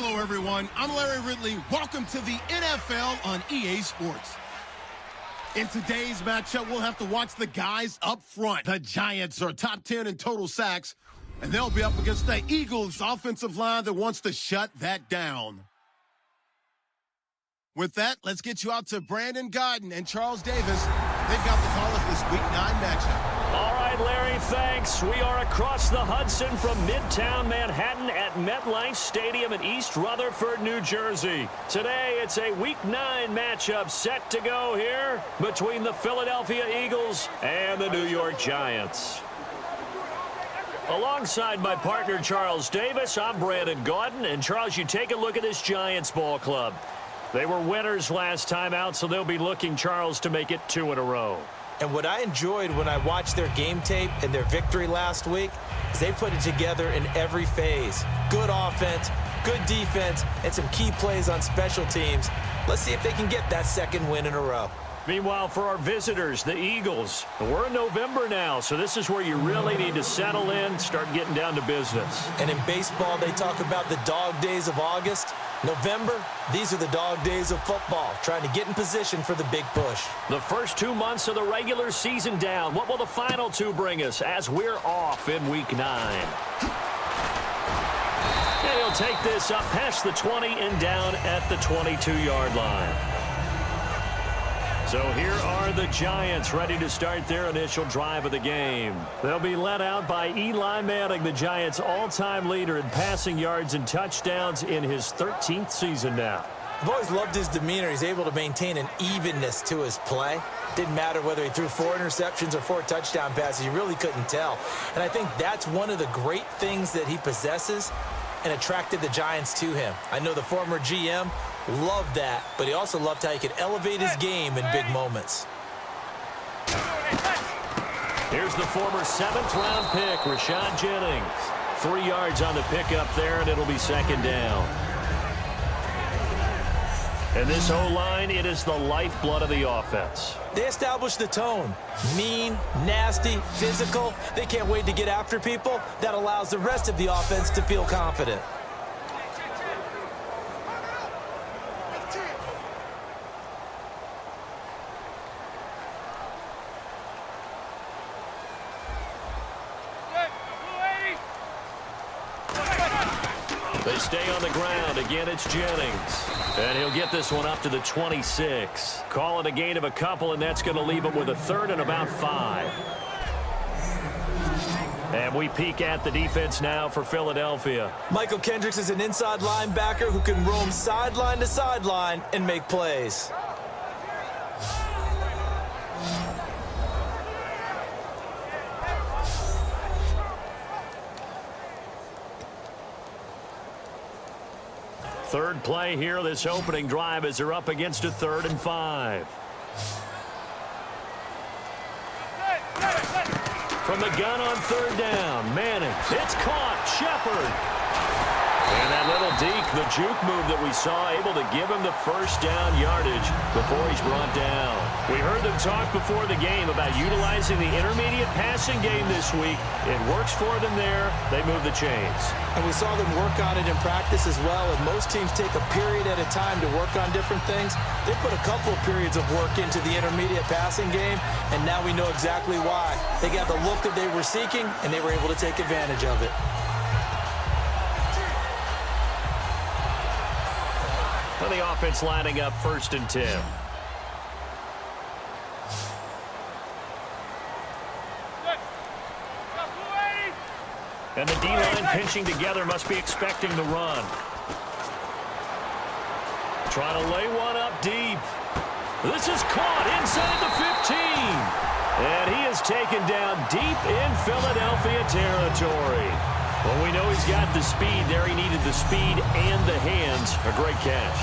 Hello, everyone. I'm Larry Ridley. Welcome to the NFL on EA Sports. In today's matchup, we'll have to watch the guys up front. The Giants are top 10 in total sacks, and they'll be up against the Eagles' offensive line that wants to shut that down. With that, let's get you out to Brandon Godden and Charles Davis. They've got the call of this Week 9 matchup. All right, Larry, thanks. We are across the Hudson from Midtown Manhattan at MetLife Stadium in East Rutherford, New Jersey. Today, it's a Week 9 matchup set to go here between the Philadelphia Eagles and the New York Giants. Alongside my partner, Charles Davis, I'm Brandon Godden. And, Charles, you take a look at this Giants ball club. They were winners last time out, so they'll be looking, Charles, to make it 2 in a row. And what I enjoyed when I watched their game tape and their victory last week is they put it together in every phase. Good offense, good defense, and some key plays on special teams. Let's see if they can get that second win in a row. Meanwhile, for our visitors, the Eagles, we're in November now, so this is where you really need to settle in, start getting down to business. And in baseball, they talk about the dog days of August. November, these are the dog days of football, trying to get in position for the big push. The first 2 months of the regular season down. What will the final 2 bring us as we're off in Week 9? And he'll take this up past the 20 and down at the 22-yard line. So here are the Giants ready to start their initial drive of the game. They'll be led out by Eli Manning, the Giants' all-time leader in passing yards and touchdowns in his 13th season now. I've always loved his demeanor. He's able to maintain an evenness to his play. Didn't matter whether he threw 4 interceptions or 4 touchdown passes. You really couldn't tell. And I think that's one of the great things that he possesses and attracted the Giants to him. I know the former GM loved that, but he also loved how he could elevate his game in big moments. Here's the former 7th-round pick, Rashad Jennings. 3 yards on the pickup there, and it'll be second down. And this O-line, it is the lifeblood of the offense. They establish the tone. Mean, nasty, physical. They can't wait to get after people. That allows the rest of the offense to feel confident. They stay on the ground. Again, it's Jennings. And he'll get this one up to the 26. Call it a gain of a couple, and that's going to leave him with a 3rd and about 5. And we peek at the defense now for Philadelphia. Michael Kendricks is an inside linebacker who can roam sideline to sideline and make plays. Third play here, this opening drive, as they're up against a 3rd and 5. From the gun on 3rd down, Manning. It's caught. Shepard. And that little deke, the juke move that we saw, able to give him the first down yardage before he's brought down. We heard them talk before the game about utilizing the intermediate passing game this week. It works for them there. They move the chains. And we saw them work on it in practice as well. And most teams take a period at a time to work on different things. They put a couple of periods of work into the intermediate passing game, and now we know exactly why. They got the look that they were seeking, and they were able to take advantage of it. And the offense lining up 1st and 10. And the D-line pinching together, must be expecting the run. Trying to lay one up deep. This is caught inside the 15. And he is taken down deep in Philadelphia territory. Well, we know he's got the speed there. He needed the speed and the hands. A great catch.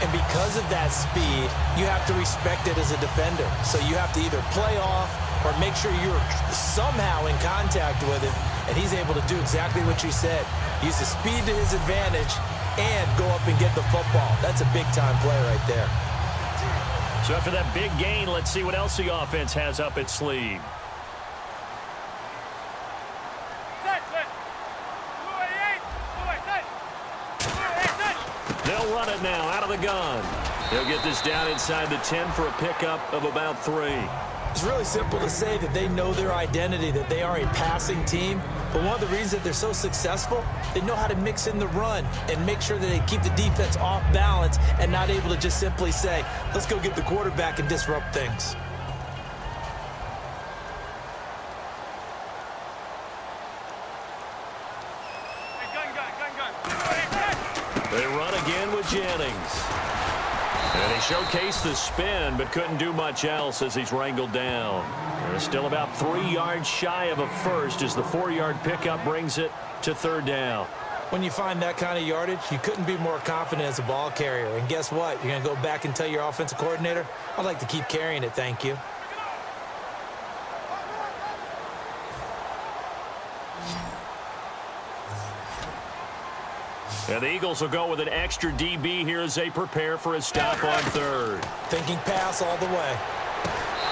And because of that speed, you have to respect it as a defender. So you have to either play off or make sure you're somehow in contact with it. And he's able to do exactly what you said. Use the speed to his advantage and go up and get the football. That's a big-time play right there. So after that big gain, let's see what else the offense has up its sleeve. now out of the gun. He'll get this down inside the 10 for a pickup of about 3. It's really simple to say that they know their identity, that they are a passing team. But one of the reasons that they're so successful, they know how to mix in the run and make sure that they keep the defense off balance and not able to just simply say, let's go get the quarterback and disrupt things. They run again with Jennings. And he showcased the spin, but couldn't do much else as he's wrangled down. They're still about 3 yards shy of a first as the 4-yard pickup brings it to 3rd down. When you find that kind of yardage, you couldn't be more confident as a ball carrier. And guess what? You're going to go back and tell your offensive coordinator, I'd like to keep carrying it, thank you. And the Eagles will go with an extra DB here as they prepare for a stop on 3rd. Thinking pass all the way.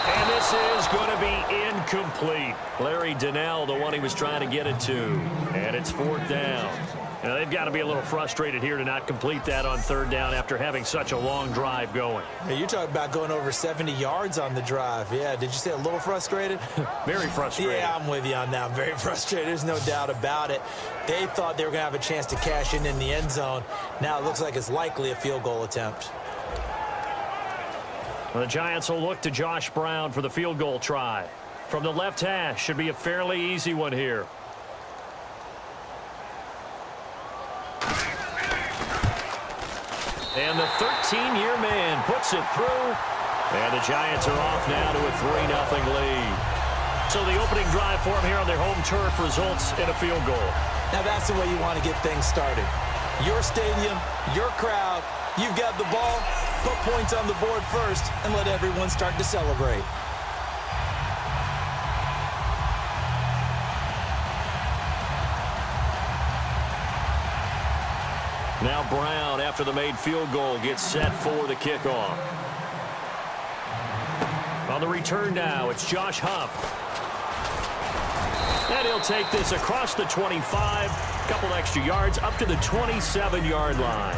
And this is going to be incomplete. Larry Donnell, the one he was trying to get it to. And it's 4th down. Now, they've got to be a little frustrated here to not complete that on 3rd down after having such a long drive going. Hey, you're talking about going over 70 yards on the drive. Yeah, did you say a little frustrated? Very frustrated. Yeah, I'm with you on that. I'm very frustrated. There's no doubt about it. They thought they were going to have a chance to cash in the end zone. Now it looks like it's likely a field goal attempt. Well, the Giants will look to Josh Brown for the field goal try. From the left hash, should be a fairly easy one here. And the 13-year man puts it through. And the Giants are off now to a 3-0 lead. So the opening drive for them here on their home turf results in a field goal. Now that's the way you want to get things started. Your stadium, your crowd, you've got the ball, put points on the board first, and let everyone start to celebrate. Now Brown, after the made field goal, gets set for the kickoff. On the return now, it's Josh Huff. And he'll take this across the 25, a couple extra yards, up to the 27-yard line.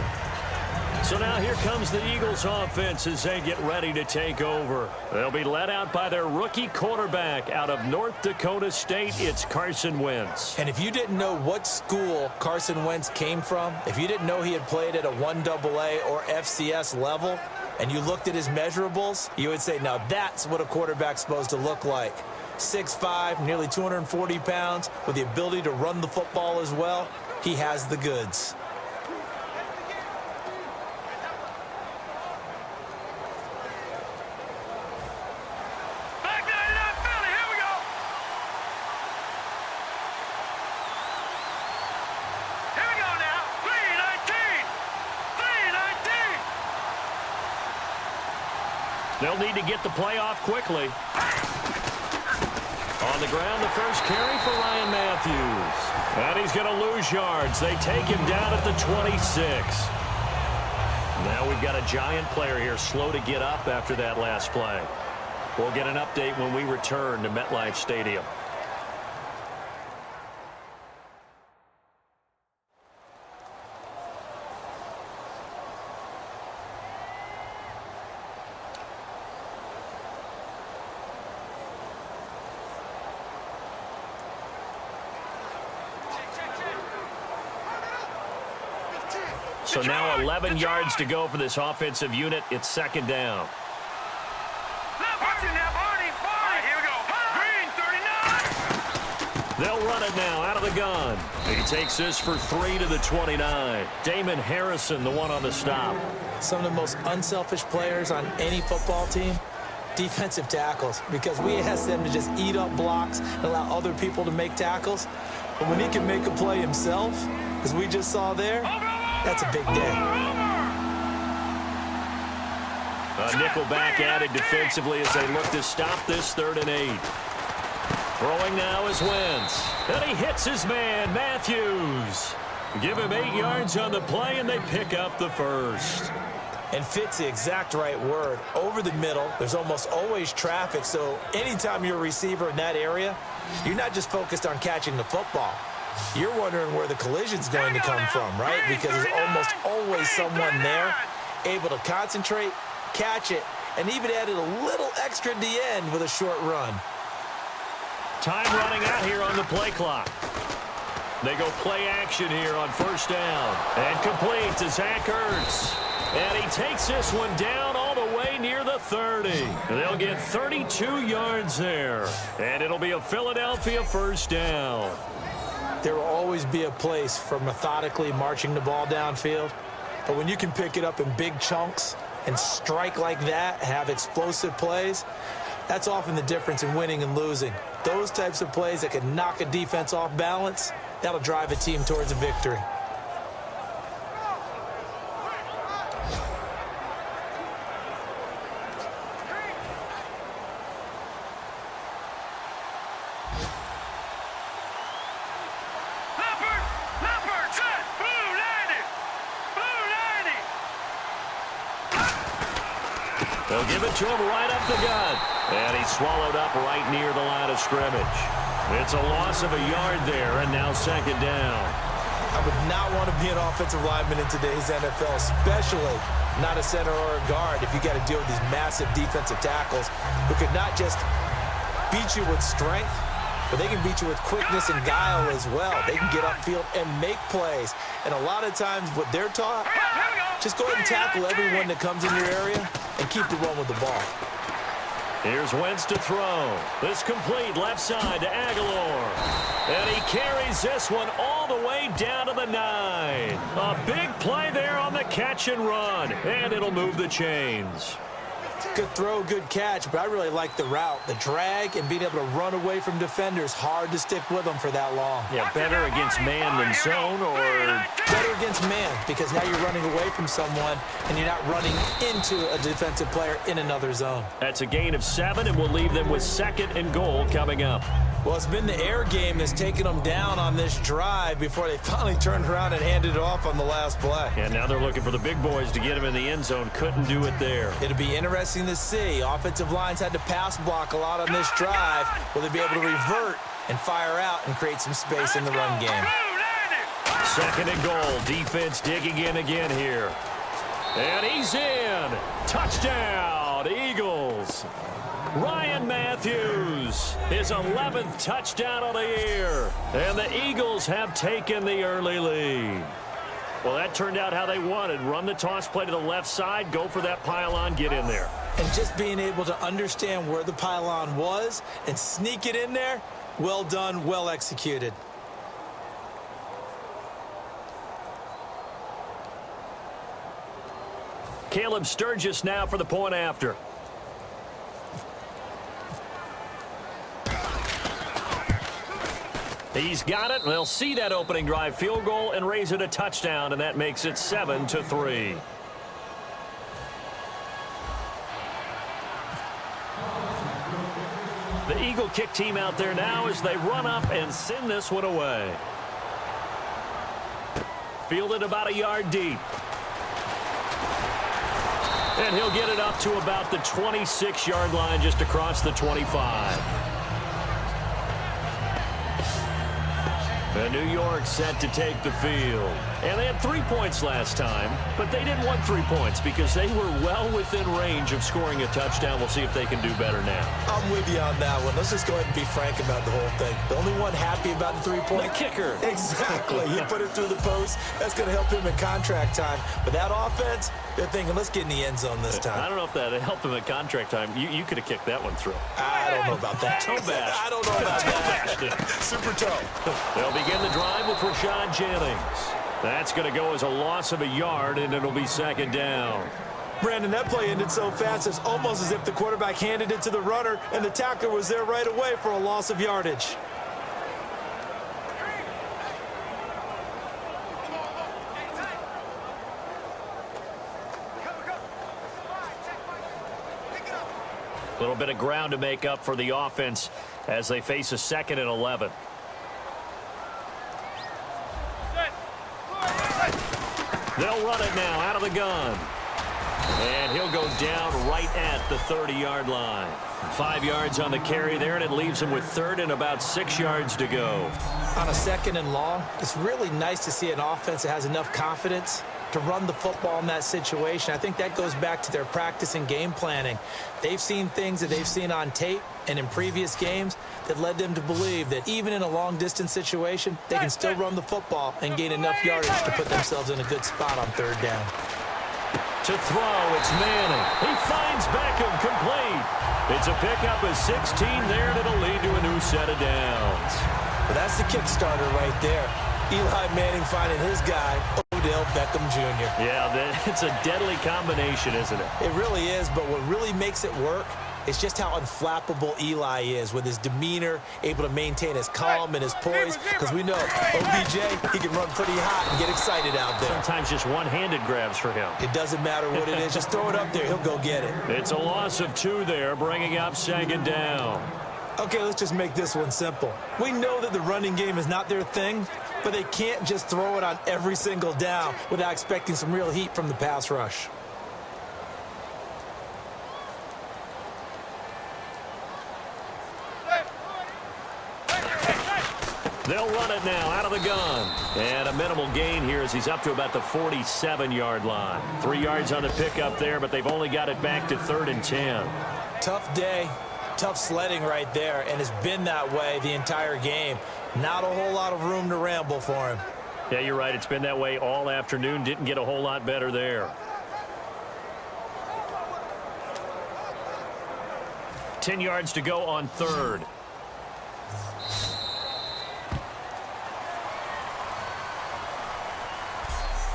So now here comes the Eagles offense as they get ready to take over. They'll be led out by their rookie quarterback out of North Dakota State. It's Carson Wentz. And if you didn't know what school Carson Wentz came from, if you didn't know he had played at a 1AA or FCS level, and you looked at his measurables, you would say, now that's what a quarterback's supposed to look like. 6'5", nearly 240 pounds, with the ability to run the football as well. He has the goods. They'll need to get the play off quickly. On the ground, the first carry for Ryan Matthews. And he's going to lose yards. They take him down at the 26. Now we've got a Giant player here slow to get up after that last play. We'll get an update when we return to MetLife Stadium. So now 11 yards to go for this offensive unit. It's 2nd down. They'll run it now out of the gun. He takes this for 3 to the 29. Damon Harrison, the one on the stop. Some of the most unselfish players on any football team, defensive tackles, because we ask them to just eat up blocks and allow other people to make tackles. But when he can make a play himself, as we just saw there, that's a big day. A nickel back added defensively as they look to stop this 3rd and 8. Throwing now is Wentz. And he hits his man, Matthews. Give him 8 yards on the play, and they pick up the first. And fit's the exact right word. Over the middle, there's almost always traffic, so anytime you're a receiver in that area, you're not just focused on catching the football. you're wondering where the collision's going to come from, right? Because there's almost always someone there able to concentrate, catch it, and even added a little extra at the end with a short run. Time running out here on the play clock. They go play action here on first down. And complete to Zach Ertz. And he takes this one down all the way near the 30. They'll get 32 yards there. And it'll be a Philadelphia first down. There will always be a place for methodically marching the ball downfield. But when you can pick it up in big chunks and strike like that, have explosive plays, that's often the difference in winning and losing. Those types of plays that can knock a defense off balance, that'll drive a team towards a victory. They'll give it to him right up the gut. And he's swallowed up right near the line of scrimmage. It's a loss of a yard there, and now second down. I would not want to be an offensive lineman in today's NFL, especially not a center or a guard, if you got to deal with these massive defensive tackles who could not just beat you with strength, but they can beat you with quickness and guile as well. They can get upfield and make plays. And a lot of times what they're taught, just go ahead and tackle everyone that comes in your area and keep the run with the ball. Here's Wentz to throw. This complete left side to Aguilar. And he carries this one all the way down to the 9. A big play there on the catch and run. And it'll move the chains. Good throw, good catch, but I really like the route. The drag and being able to run away from defenders, hard to stick with them for that long. Yeah, better against man than zone, or better against man, because now you're running away from someone and you're not running into a defensive player in another zone. That's a gain of 7, and we'll leave them with 2nd and goal coming up. Well, it's been the air game that's taken them down on this drive before they finally turned around and handed it off on the last play. And now they're looking for the big boys to get him in the end zone. Couldn't do it there. It'll be interesting to see. Offensive lines had to pass block a lot on this drive. Will they be able to revert and fire out and create some space in the run game? 2nd and goal. Defense digging in again here. And he's in. Touchdown, Eagles. Ryan Matthews, his 11th touchdown of the year. And the Eagles have taken the early lead. Well, that turned out how they wanted. Run the toss play to the left side, go for that pylon, get in there. And just being able to understand where the pylon was and sneak it in there, well done, well executed. Caleb Sturgis now for the point after. He's got it. They'll see that opening drive field goal and raise it a touchdown, and that makes it 7-3. The Eagle kick team out there now as they run up and send this one away. Fielded about a yard deep. And he'll get it up to about the 26-yard line just across the 25. And New York set to take the field. And they had 3 points last time, but they didn't want 3 points because they were well within range of scoring a touchdown. We'll see if they can do better now. I'm with you on that one. Let's just go ahead and be frank about the whole thing. The only one happy about the 3-point? The kicker. Exactly. He put it through the post. That's going to help him in contract time. But that offense, they're thinking, let's get in the end zone this time. I don't know if that helped him at contract time. You could have kicked that one through. I don't know about that. Toe bash. I don't know about that. Super toe. They'll begin the drive with Rashad Jennings. That's going to go as a loss of a yard, and it'll be 2nd down. Brandon, that play ended so fast, it's almost as if the quarterback handed it to the runner, and the tackler was there right away for a loss of yardage. A little bit of ground to make up for the offense as they face a 2nd and 11. They'll run it now out of the gun. And he'll go down right at the 30-yard line. 5 yards on the carry there, and it leaves him with third and about 6 yards to go. On a 2nd and long, it's really nice to see an offense that has enough confidence to run the football in that situation. I think that goes back to their practice and game planning. They've seen things that they've seen on tape and in previous games that led them to believe that even in a long-distance situation, they can still run the football and gain enough yardage to put themselves in a good spot on 3rd down. To throw, it's Manning. He finds Beckham, complete. It's a pickup of 16 there, and it'll lead to a new set of downs. But that's the Kickstarter right there. Eli Manning finding his guy, Odell Beckham Jr. Yeah, it's a deadly combination, isn't it? It really is, but what really makes it work is just how unflappable Eli is with his demeanor, able to maintain his calm and his poise, because we know OBJ, he can run pretty hot and get excited out there. Sometimes just one-handed grabs for him. It doesn't matter what it is. Just throw it up there. He'll go get it. It's a loss of 2 there, bringing up 2nd down. Okay, let's just make this one simple. We know that the running game is not their thing, but they can't just throw it on every single down without expecting some real heat from the pass rush. They'll run it now out of the gun. And a minimal gain here as he's up to about the 47-yard line. 3 yards on the pickup there, but they've only got it back to 3rd and 10. Tough day, tough sledding right there, and it's been that way the entire game. Not a whole lot of room to ramble for him. Yeah, you're right. It's been that way all afternoon. Didn't get a whole lot better there. 10 yards to go on 3rd.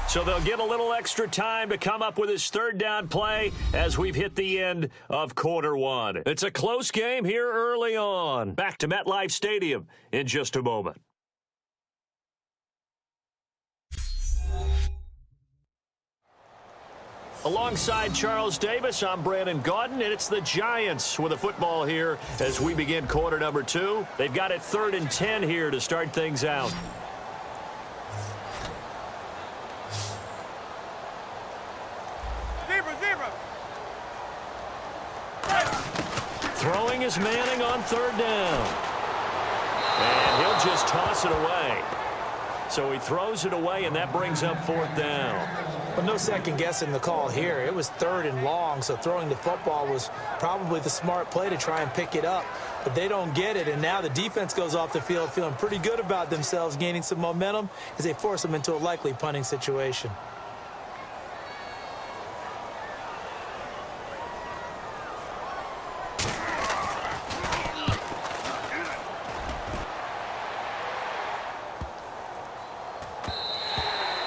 So they'll get a little extra time to come up with his 3rd down play as we've hit the end of quarter 1. It's a close game here early on. Back to MetLife Stadium in just a moment. Alongside Charles Davis, I'm Brandon Gaudin, and it's the Giants with a football here as we begin quarter number 2. They've got it 3rd and 10 here to start things out. Throwing is Manning on 3rd down. And he'll just toss it away. So he throws it away, and that brings up 4th down. Well, no second guessing the call here. It was 3rd and long, so throwing the football was probably the smart play to try and pick it up. But they don't get it, and now the defense goes off the field feeling pretty good about themselves, gaining some momentum as they force them into a likely punting situation.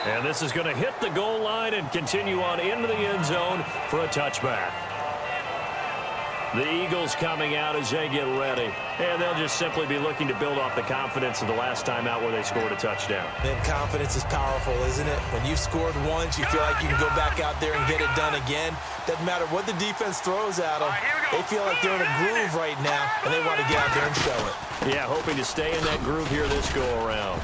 And this is going to hit the goal line and continue on into the end zone for a touchback. The Eagles coming out as they get ready. And they'll just simply be looking to build off the confidence of the last time out where they scored a touchdown. And confidence is powerful, isn't it? When you scored once, you feel like you can go back out there and get it done again. Doesn't matter what the defense throws at them. They feel like they're in a groove right now, and they want to get out there and show it. Yeah, hoping to stay in that groove here this go-around.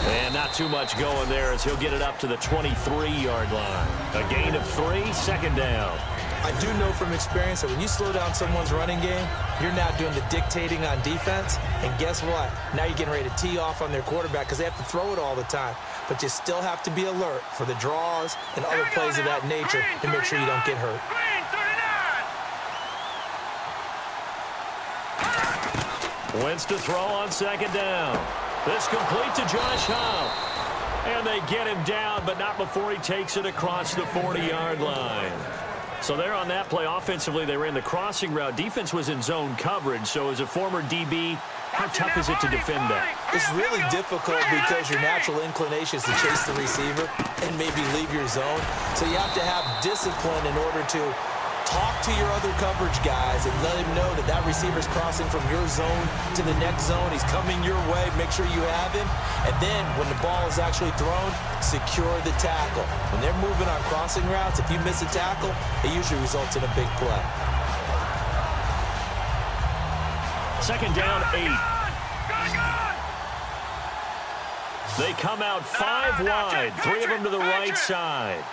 And not too much going there as he'll get it up to the 23-yard line. A gain of 3, 2nd down. I do know from experience that when you slow down someone's running game, you're now doing the dictating on defense. And guess what? Now you're getting ready to tee off on their quarterback because they have to throw it all the time. But you still have to be alert for the draws and other plays of that nature to make sure you don't get hurt. Wentz to throw on 2nd down. This complete to Josh Huff. And they get him down, but not before he takes it across the 40-yard line. So there on that play, offensively, they ran the crossing route. Defense was in zone coverage, so as a former DB, how tough is it to defend that? It's really difficult because your natural inclination is to chase the receiver and maybe leave your zone. So you have to have discipline in order to talk to your other coverage guys and let him know that that receiver's crossing from your zone to the next zone. He's coming your way. Make sure you have him. And then when the ball is actually thrown, secure the tackle. When they're moving on crossing routes, if you miss a tackle, it usually results in a big play. 2nd down, 8. They come out 5 wide, 3 of them to the right side.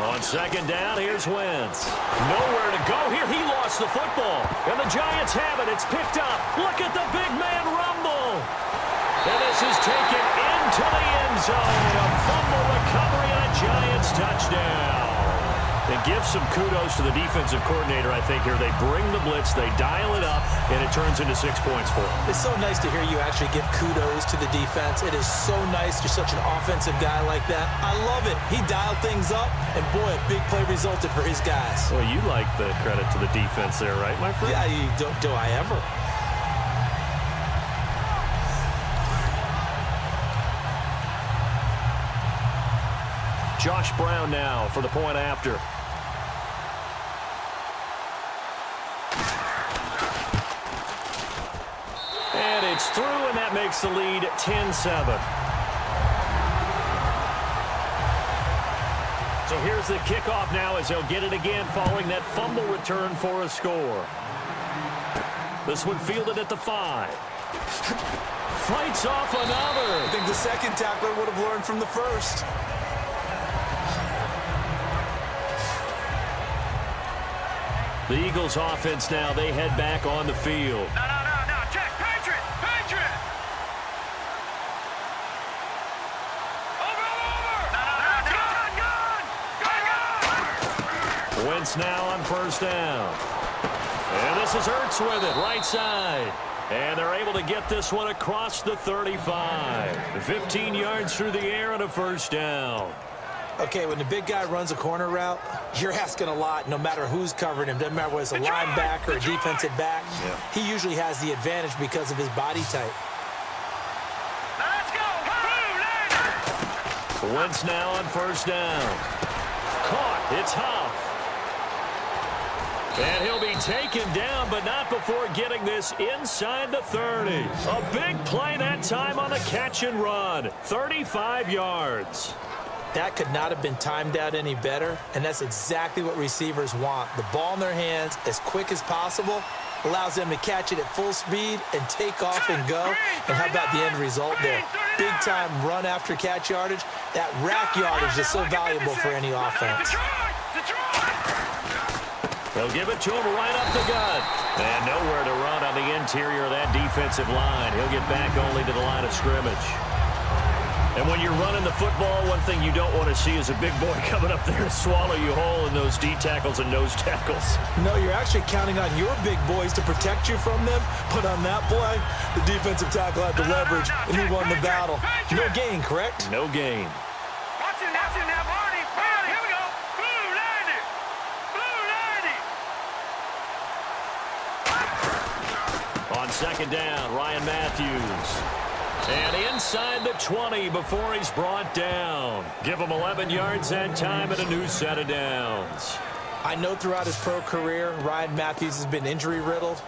On second down, here's Wentz. Nowhere to go here. He lost the football. And the Giants have it. It's picked up. Look at the big man rumble. And this is taken into the end zone. A fumble recovery and a Giants touchdown. It gives some kudos to the defensive coordinator, I think, here. They bring the blitz, they dial it up, and it turns into 6 points for them. It's so nice to hear you actually give kudos to the defense. It is so nice. You're such an offensive guy like that. I love it. He dialed things up, and boy, a big play resulted for his guys. Well, you like the credit to the defense there, right, my friend? Yeah, do I ever? Josh Brown now for the point after. And it's through, and that makes the lead 10-7. So here's the kickoff now as they'll get it again following that fumble return for a score. This one fielded at the 5. Fights off another. I think the second tackler would have learned from the first. The Eagles offense now, they head back on the field. No, check, Patriot! Over! Wentz now on first down. And this is Ertz with it, right side. And they're able to get this one across the 35. 15 yards through the air and a first down. Okay, when the big guy runs a corner route, you're asking a lot no matter who's covering him. Doesn't matter whether it's a linebacker or a defensive back. Yeah. He usually has the advantage because of his body type. Let's go! Wentz now on first down. Caught. It's Huff. And he'll be taken down, but not before getting this inside the 30. A big play that time on the catch and run. 35 yards. That could not have been timed out any better, and that's exactly what receivers want. The ball in their hands as quick as possible allows them to catch it at full speed and take off and go. And how about the end result there? Big-time run after catch yardage. That rack yardage is so valuable for any offense. They'll give it to him right up the gut. And nowhere to run on the interior of that defensive line. He'll get back only to the line of scrimmage. And when you're running the football, one thing you don't want to see is a big boy coming up there and swallow you whole in those D tackles and nose tackles. No, you're actually counting on your big boys to protect you from them. But on that play, the defensive tackle had the leverage, and he won the battle. No gain, correct? No gain. Watch him now, Barney. Here we go. Blue 90. On second down, Ryan Matthews. And inside the 20 before he's brought down. Give him 11 yards that time and a new set of downs. I know throughout his pro career, Ryan Matthews has been injury-riddled.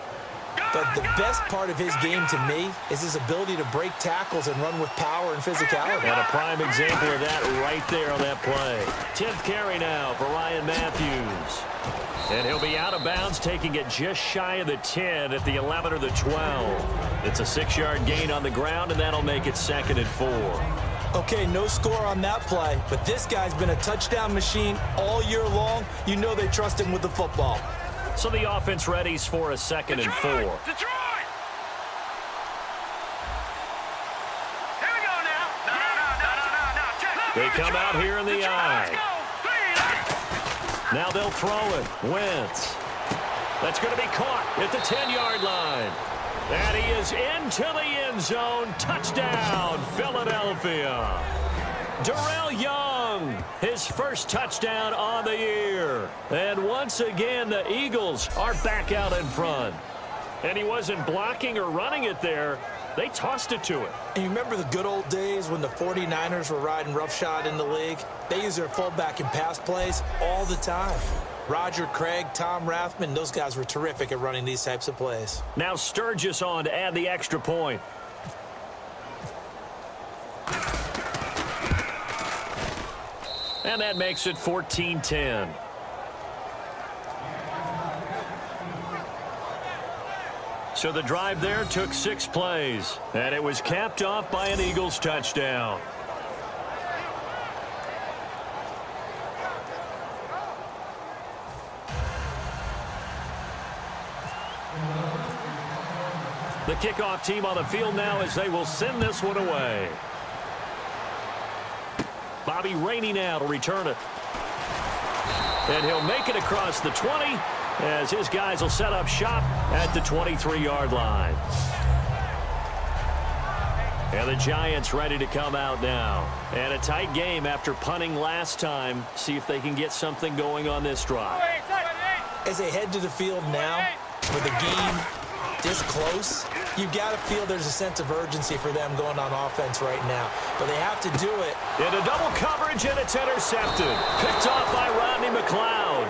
But the best part of his game to me is his ability to break tackles and run with power and physicality. And a prime example of that right there on that play. 10th carry now for Ryan Matthews. And he'll be out of bounds, taking it just shy of the 10 at the 11 or the 12. It's a 6-yard gain on the ground, and that'll make it 2nd and 4. Okay, no score on that play, but this guy's been a touchdown machine all year long. You know they trust him with the football. So the offense readies for a 2nd and 4. Detroit! Here we go now. No. Check. They come out here in the Detroit, eye. Let's Now they'll throw it. Wentz. That's going to be caught at the 10-yard line. And he is into the end zone. Touchdown, Philadelphia. Darrell Young, his first touchdown on the year. And once again, the Eagles are back out in front. And he wasn't blocking or running it there. They tossed it to him. And you remember the good old days when the 49ers were riding roughshod in the league? They used their fullback in pass plays all the time. Roger Craig, Tom Rathman, those guys were terrific at running these types of plays. Now Sturgis on to add the extra point. And that makes it 14-10. So the drive there took 6 plays, and it was capped off by an Eagles touchdown. The kickoff team on the field now as they will send this one away. Bobby Rainey now to return it. And he'll make it across the 20 as his guys will set up shop at the 23-yard line. And the Giants ready to come out now. And a tight game after punting last time. See if they can get something going on this drive. As they head to the field now, with the game this close, you got to feel there's a sense of urgency for them going on offense right now. But they have to do it. Into double coverage, and it's intercepted. Picked off by Rodney McLeod.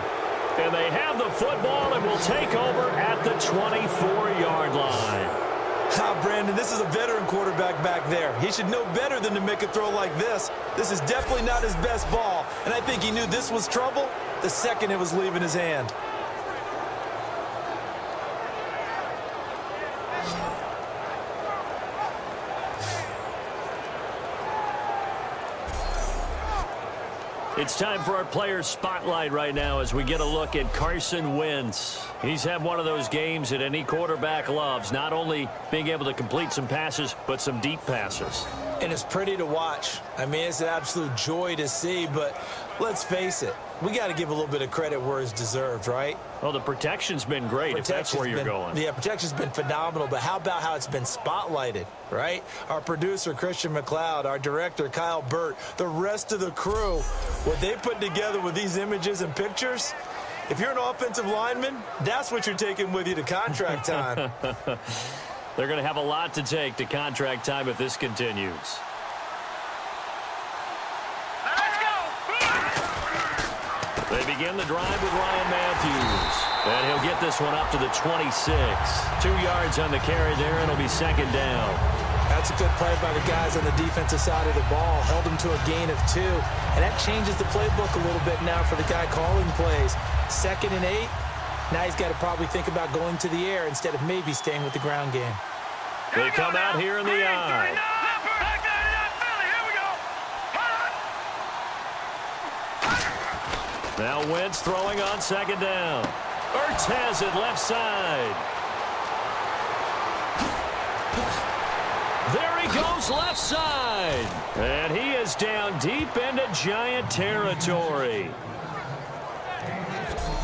And they have the football and will take over at the 24-yard line. Brandon, this is a veteran quarterback back there. He should know better than to make a throw like this. This is definitely not his best ball, and I think he knew this was trouble the second it was leaving his hand. It's time for our players' spotlight right now as we get a look at Carson Wentz. He's had one of those games that any quarterback loves, not only being able to complete some passes, but some deep passes. And it's pretty to watch. I mean, it's an absolute joy to see, but let's face it, we got to give a little bit of credit where it's deserved, right? Well, the protection's been great, if that's where you're going. Yeah, protection's been phenomenal, but how about how it's been spotlighted, right? Our producer, Christian McLeod, our director, Kyle Burt, the rest of the crew, what they put together with these images and pictures, if you're an offensive lineman, that's what you're taking with you to contract time. They're going to have a lot to take to contract time if this continues. They begin the drive with Ryan Matthews. And he'll get this one up to the 26. 2 yards on the carry there, and it'll be second down. That's a good play by the guys on the defensive side of the ball. Held him to a gain of 2. And that changes the playbook a little bit now for the guy calling plays. 2nd and 8. Now he's got to probably think about going to the air instead of maybe staying with the ground game. They come out here in the eye. Now Wentz throwing on second down. Ertz has it left side. There he goes left side. And he is down deep into Giant territory.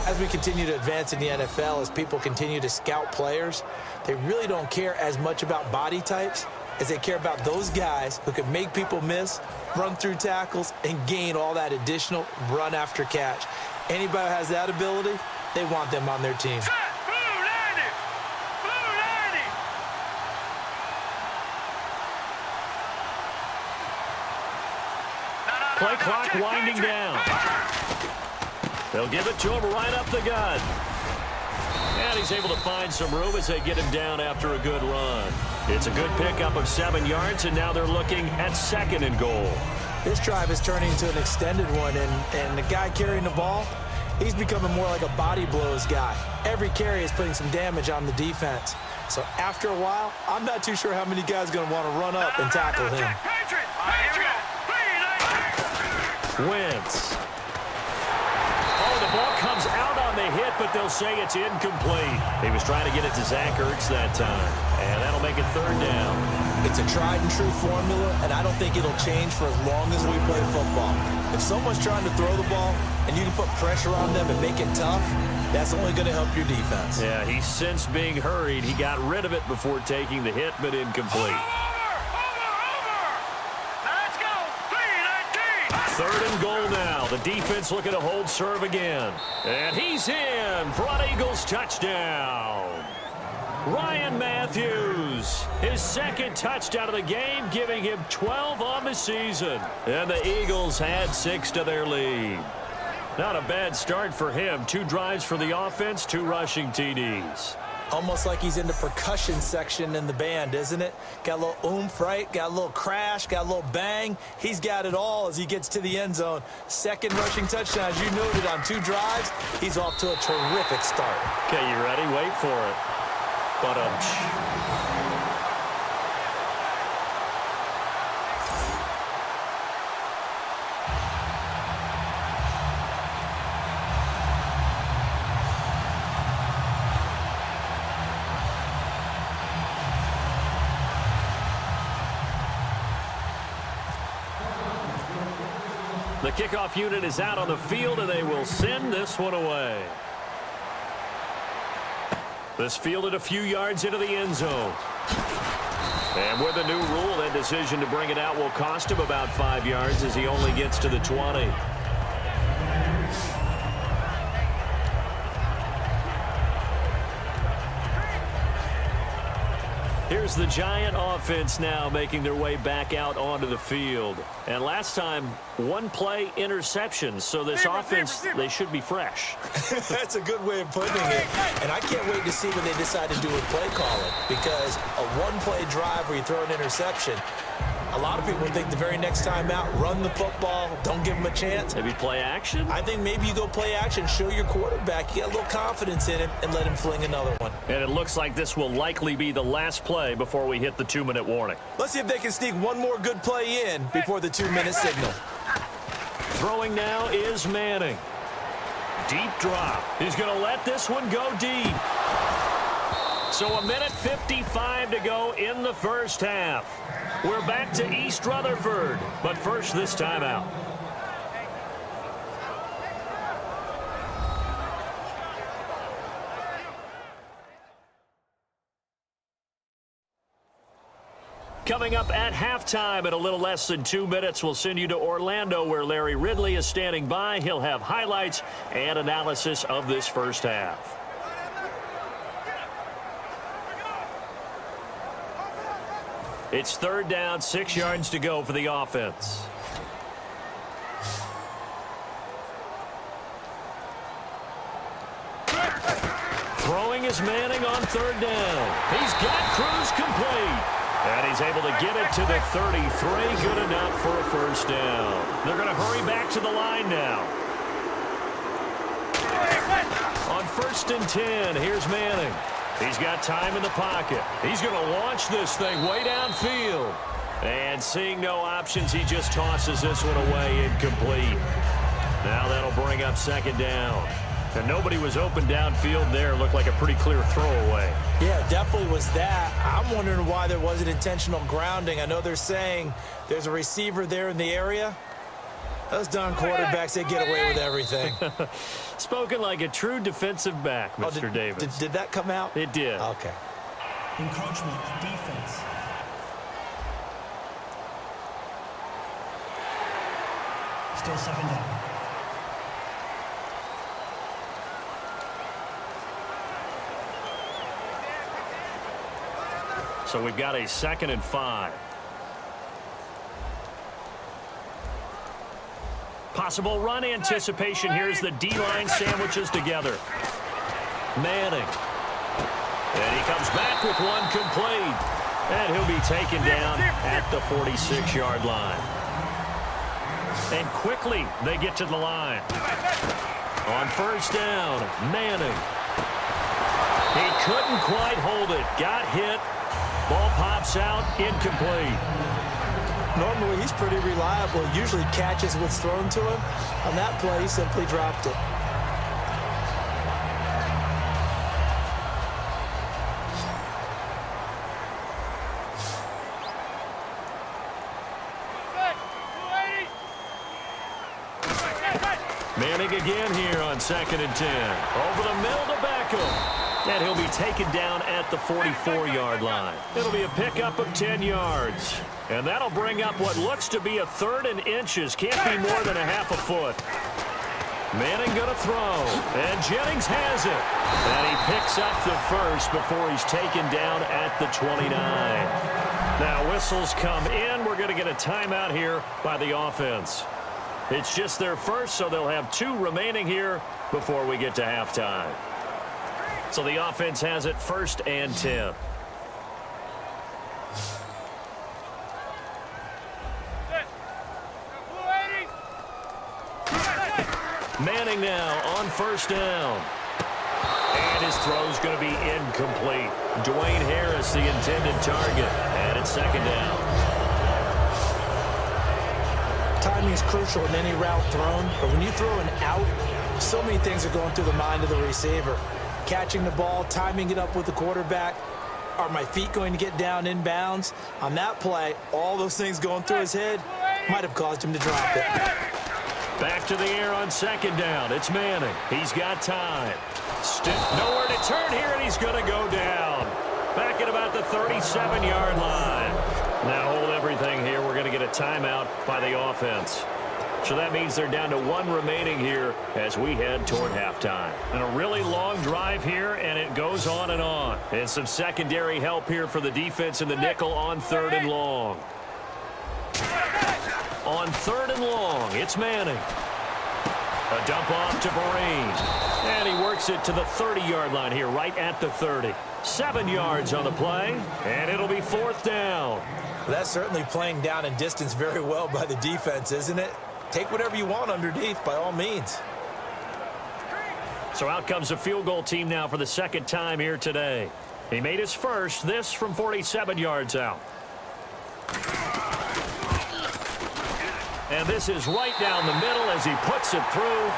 As we continue to advance in the NFL, as people continue to scout players, they really don't care as much about body types as they care about those guys who can make people miss, run through tackles, and gain all that additional run after catch. Anybody who has that ability, they want them on their team. Play clock winding down. They'll give it to him right up the gut. And he's able to find some room as they get him down after a good run. It's a good pickup of 7 yards, and now they're looking at 2nd and goal. This drive is turning into an extended one, and the guy carrying the ball, he's becoming more like a body blows guy. Every carry is putting some damage on the defense. So after a while, I'm not too sure how many guys are going to want to run up and tackle him. Wentz. Oh, the ball comes out on the hit, but they'll say it's incomplete. He was trying to get it to Zach Ertz that time, and that'll make it 3rd down. It's a tried-and-true formula, and I don't think it'll change for as long as we play football. If someone's trying to throw the ball and you can put pressure on them and make it tough, that's only going to help your defense. Yeah, he's since being hurried. He got rid of it before taking the hit, but incomplete. 3rd and goal now. The defense looking to hold serve again. And he's in for an Eagles touchdown. Ryan Matthews, his 2nd touchdown of the game, giving him 12 on the season. And the Eagles had 6 to their lead. Not a bad start for him. 2 drives for the offense, 2 rushing TDs. Almost like he's in the percussion section in the band, isn't it? Got a little oomph, right? Got a little crash, got a little bang. He's got it all as he gets to the end zone. 2nd rushing touchdown, as you noted, on 2 drives. He's off to a terrific start. Okay, you ready? Wait for it. The kickoff unit is out on the field, and they will send this one away. This fielded a few yards into the end zone. And with a new rule, that decision to bring it out will cost him about 5 yards as he only gets to the 20. Here's the Giant offense now making their way back out onto the field. And last time, one play interception. So this offense, they should be fresh. That's a good way of putting it. And I can't wait to see what they decide to do with play calling. Because a one-play drive where you throw an interception, a lot of people think the very next time out, run the football, don't give them a chance. Maybe play action? I think maybe you go play action, show your quarterback, you get a little confidence in him, and let him fling another one. And it looks like this will likely be the last play before we hit the 2-minute warning. Let's see if they can sneak one more good play in before the 2-minute signal. Throwing now is Manning. Deep drop. He's going to let this one go deep. So 1:55 to go in the first half. We're back to East Rutherford, but first this timeout. Coming up at halftime in a little less than 2 minutes, we'll send you to Orlando where Larry Ridley is standing by. He'll have highlights and analysis of this first half. It's 3rd down, 6 yards to go for the offense. Throwing is Manning on 3rd down. He's got Cruz complete. And he's able to get it to the 33. Good enough for a first down. They're going to hurry back to the line now. On 1st and 10, here's Manning. He's got time in the pocket. He's going to launch this thing way downfield. And seeing no options, he just tosses this one away incomplete. Now that'll bring up 2nd down. And nobody was open downfield there. Looked like a pretty clear throwaway. Yeah, definitely was that. I'm wondering why there wasn't intentional grounding. I know they're saying there's a receiver there in the area. Those darn quarterbacks, they get away with everything. Spoken like a true defensive back, Mr. Davis. Did that come out? It did. Okay. Encroachment defense. Still 2nd down. So we've got a 2nd and 5. Possible run anticipation. Here's the D-line sandwiches together. Manning. And he comes back with one complete. And he'll be taken down at the 46-yard line. And quickly they get to the line. On 1st down, Manning. He couldn't quite hold it. Got hit. Ball pops out, incomplete. Normally, he's pretty reliable. Usually catches what's thrown to him. On that play, he simply dropped it. Manning again here on 2nd and 10. Over the middle to Beckham. And he'll be taken down at the 44-yard line. It'll be a pickup of 10 yards. And that'll bring up what looks to be a 3rd and inches. Can't be more than a half a foot. Manning going to throw. And Jennings has it. And he picks up the first before he's taken down at the 29. Now whistles come in. We're going to get a timeout here by the offense. It's just their first, so they'll have 2 remaining here before we get to halftime. So the offense has it 1st and 10. Manning now on 1st down. And his throw's going to be incomplete. Dwayne Harris, the intended target. And it's 2nd down. Timing is crucial in any route thrown, but when you throw an out, so many things are going through the mind of the receiver. Catching the ball, timing it up with the quarterback. Are my feet going to get down in bounds? On that play, all those things going through his head might have caused him to drop it. Back to the air on second down. It's Manning. He's got time. Nowhere to turn here, and he's going to go down. Back at about the 37-yard line. Now hold everything here. We're going to get a timeout by the offense. So that means they're down to one remaining here as we head toward halftime. And a really long drive here, and it goes on and on. And some secondary help here for the defense in the nickel on 3rd and long. On 3rd and long, it's Manning. A dump off to Vereen. And he works it to the 30-yard line here, right at the 30. 7 yards on the play, and it'll be 4th down. That's certainly playing down in distance very well by the defense, isn't it? Take whatever you want underneath, by all means. So out comes the field goal team now for the second time here today. He made his first, this from 47 yards out. And this is right down the middle as he puts it through.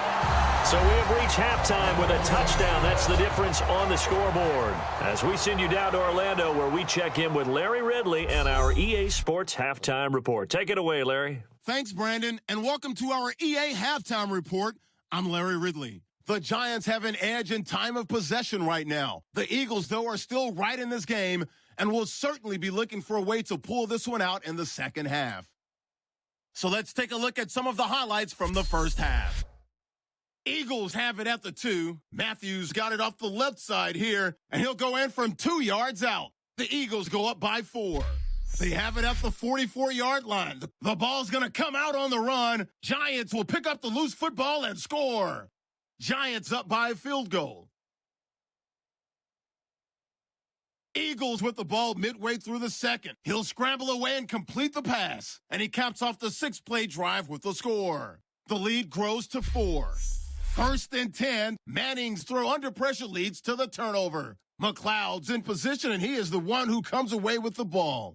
So we have reached halftime with a touchdown. That's the difference on the scoreboard. As we send you down to Orlando, where we check in with Larry Ridley and our EA Sports Halftime Report. Take it away, Larry. Thanks, Brandon, and welcome to our EA Halftime Report. I'm Larry Ridley. The Giants have an edge in time of possession right now. The Eagles, though, are still right in this game and will certainly be looking for a way to pull this one out in the second half. So let's take a look at some of the highlights from the first half. Eagles have it at the 2. Matthews got it off the left side here, and he'll go in from 2 yards out. The Eagles go up by 4. They have it at the 44-yard line. The ball's going to come out on the run. Giants will pick up the loose football and score. Giants up by a field goal. Eagles with the ball midway through the second. He'll scramble away and complete the pass. And he caps off the 6-play drive with the score. The lead grows to 4. 1st and 10. Manning's throw under pressure leads to the turnover. McLeod's in position, and he is the one who comes away with the ball.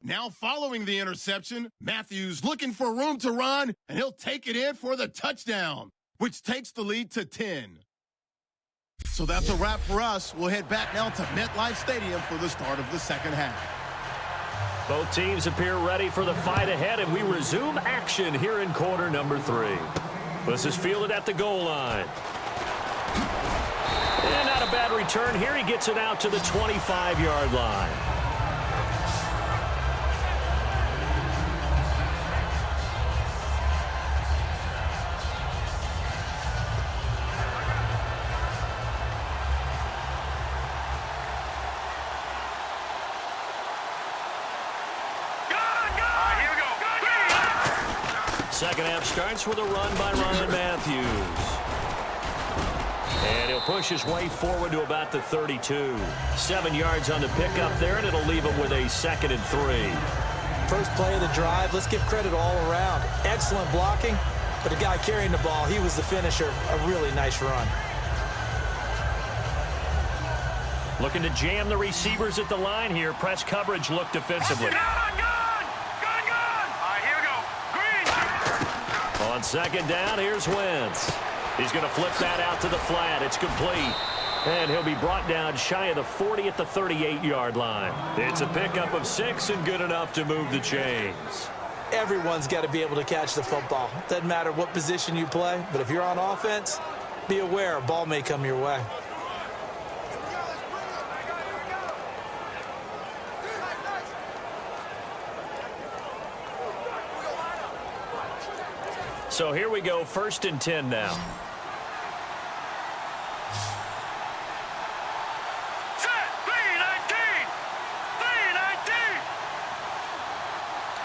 Now following the interception, Matthews looking for room to run, and he'll take it in for the touchdown, which takes the lead to 10. So that's a wrap for us. We'll head back now to MetLife Stadium for the start of the second half. Both teams appear ready for the fight ahead, and we resume action here in quarter number 3. This is fielded at the goal line. And not a bad return here. He gets it out to the 25-yard line. Second half starts with a run by Ryan Matthews. And he'll push his way forward to about the 32. 7 yards on the pickup there, and it'll leave him with a 2nd and 3. First play of the drive, let's give credit all around. Excellent blocking, but the guy carrying the ball, he was the finisher. A really nice run. Looking to jam the receivers at the line here. Press coverage look defensively. On second down, here's Wentz. He's going to flip that out to the flat. It's complete. And he'll be brought down shy of the 40 at the 38-yard line. It's a pickup of 6 and good enough to move the chains. Everyone's got to be able to catch the football. Doesn't matter what position you play, but if you're on offense, be aware a ball may come your way. So here we go, 1st and 10 now.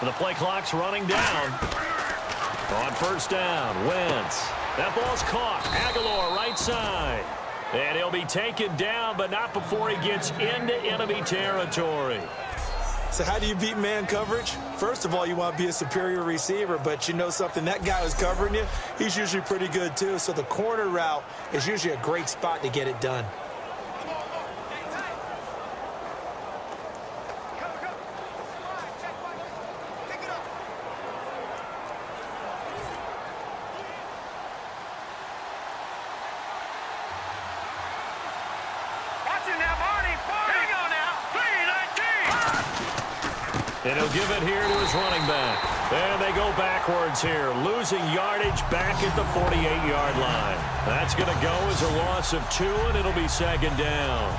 The play clock's running down. On 1st down, Wentz. That ball's caught. Aguilar right side. And he'll be taken down, but not before he gets into enemy territory. So how do you beat man coverage? First of all, you want to be a superior receiver, but you know something, that guy who's covering you, he's usually pretty good too. So the corner route is usually a great spot to get it done. And he'll give it here to his running back. And they go backwards here, losing yardage back at the 48-yard line. That's going to go as a loss of 2, and it'll be second down.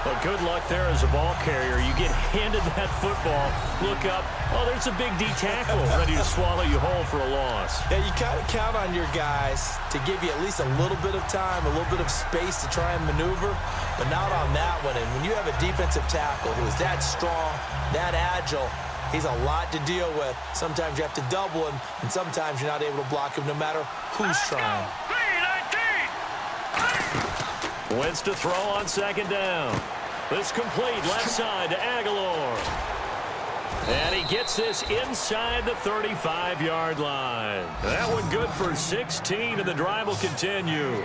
But good luck there as a ball carrier. You get handed that football, look up, oh, there's a big D tackle ready to swallow you whole for a loss. Yeah, you kind of count on your guys to give you at least a little bit of time, a little bit of space to try and maneuver, but not on that one. And when you have a defensive tackle who is that strong, that agile, he's a lot to deal with. Sometimes you have to double him, and sometimes you're not able to block him no matter who's trying. Wentz to throw on second down. This complete left side to Aguilar. And he gets this inside the 35-yard line. That one good for 16, and the drive will continue.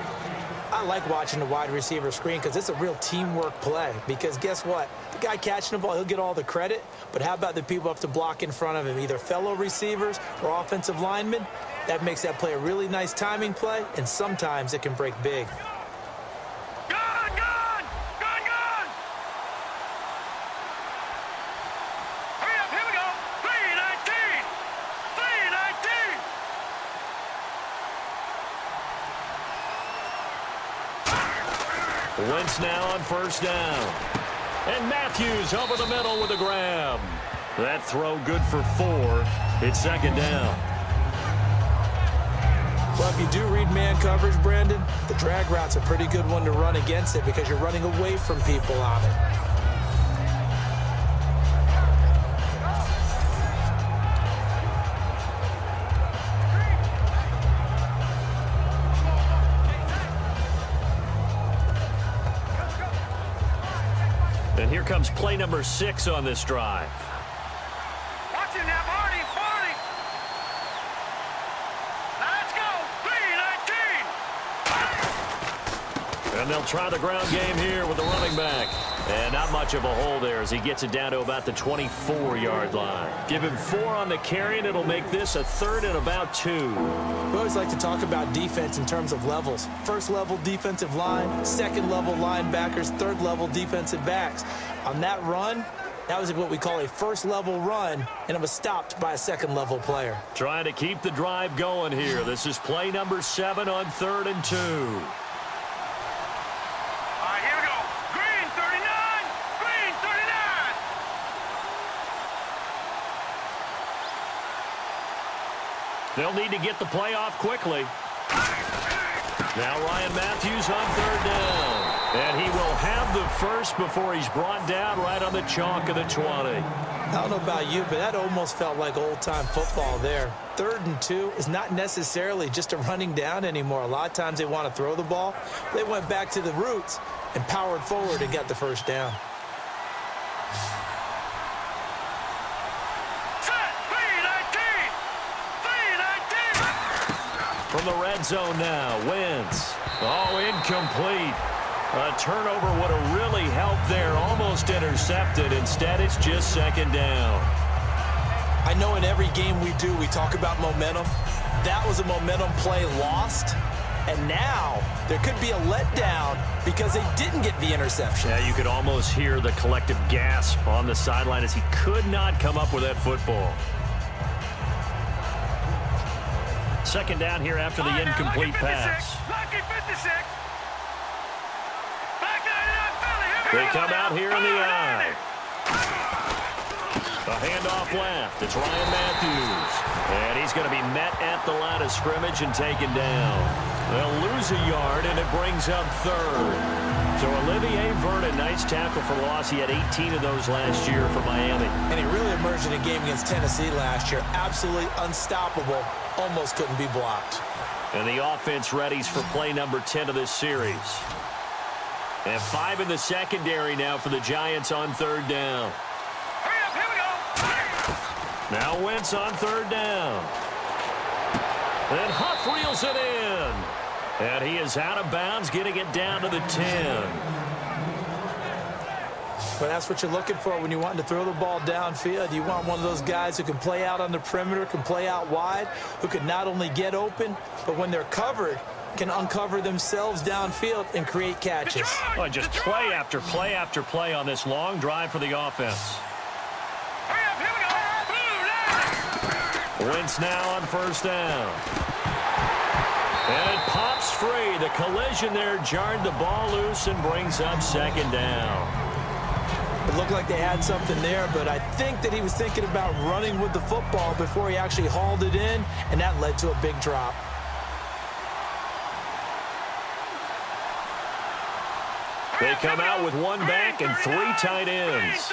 I like watching the wide receiver screen because it's a real teamwork play. Because guess what? The guy catching the ball, he'll get all the credit. But how about the people who have to block in front of him, either fellow receivers or offensive linemen? That makes that play a really nice timing play, and sometimes it can break big. Wentz now on first down. And Matthews over the middle with a grab. That throw good for 4. It's second down. Well, if you do read man coverage, Brandon, the drag route's a pretty good one to run against it because you're running away from people on it. And here comes play number 6 on this drive. Watch him now, Barney. Let's go. 3-19. And they'll try the ground game here with the running back. And not much of a hole there as he gets it down to about the 24-yard line. Give him 4 on the carry, and it'll make this a 3rd and about 2. We always like to talk about defense in terms of levels. First level defensive line, second level linebackers, third level defensive backs. On that run, that was what we call a first level run, and it was stopped by a second level player. Trying to keep the drive going here. This is play number 7 on 3rd and 2. They'll need to get the play off quickly. Now Ryan Matthews on 3rd down. And he will have the first before he's brought down right on the chalk of the 20. I don't know about you, but that almost felt like old-time football there. 3rd and 2 is not necessarily just a running down anymore. A lot of times they want to throw the ball. They went back to the roots and powered forward and got the first down. From the red zone now, Wentz. Oh, incomplete. A turnover would have really helped there. Almost intercepted. Instead, it's just second down. I know in every game we do, we talk about momentum. That was a momentum play lost. And now there could be a letdown because they didn't get the interception. Yeah, you could almost hear the collective gasp on the sideline as he could not come up with that football. Second down here after the incomplete pass. They come out here in the eye. A handoff left. It's Ryan Matthews. And he's going to be met at the line of scrimmage and taken down. They'll lose a yard, and it brings up 3rd. So Olivier Vernon, nice tackle for loss. He had 18 of those last year for Miami. And he really emerged in a game against Tennessee last year. Absolutely unstoppable. Almost couldn't be blocked. And the offense readies for play number 10 of this series. And 5 in the secondary now for the Giants on 3rd down. Hurry up, here we go. Now Wentz on 3rd down. And Huff reels it in. And he is out of bounds, getting it down to the 10. But that's what you're looking for when you want to throw the ball downfield. You want one of those guys who can play out on the perimeter, can play out wide, who can not only get open, but when they're covered, can uncover themselves downfield and create catches. Oh, just play after play after play on this long drive for the offense. Wentz now on first down. And it pops free. The collision there jarred the ball loose and brings up second down. It looked like they had something there, but I think that he was thinking about running with the football before he actually hauled it in, and that led to a big drop. They come out with one back and three tight ends.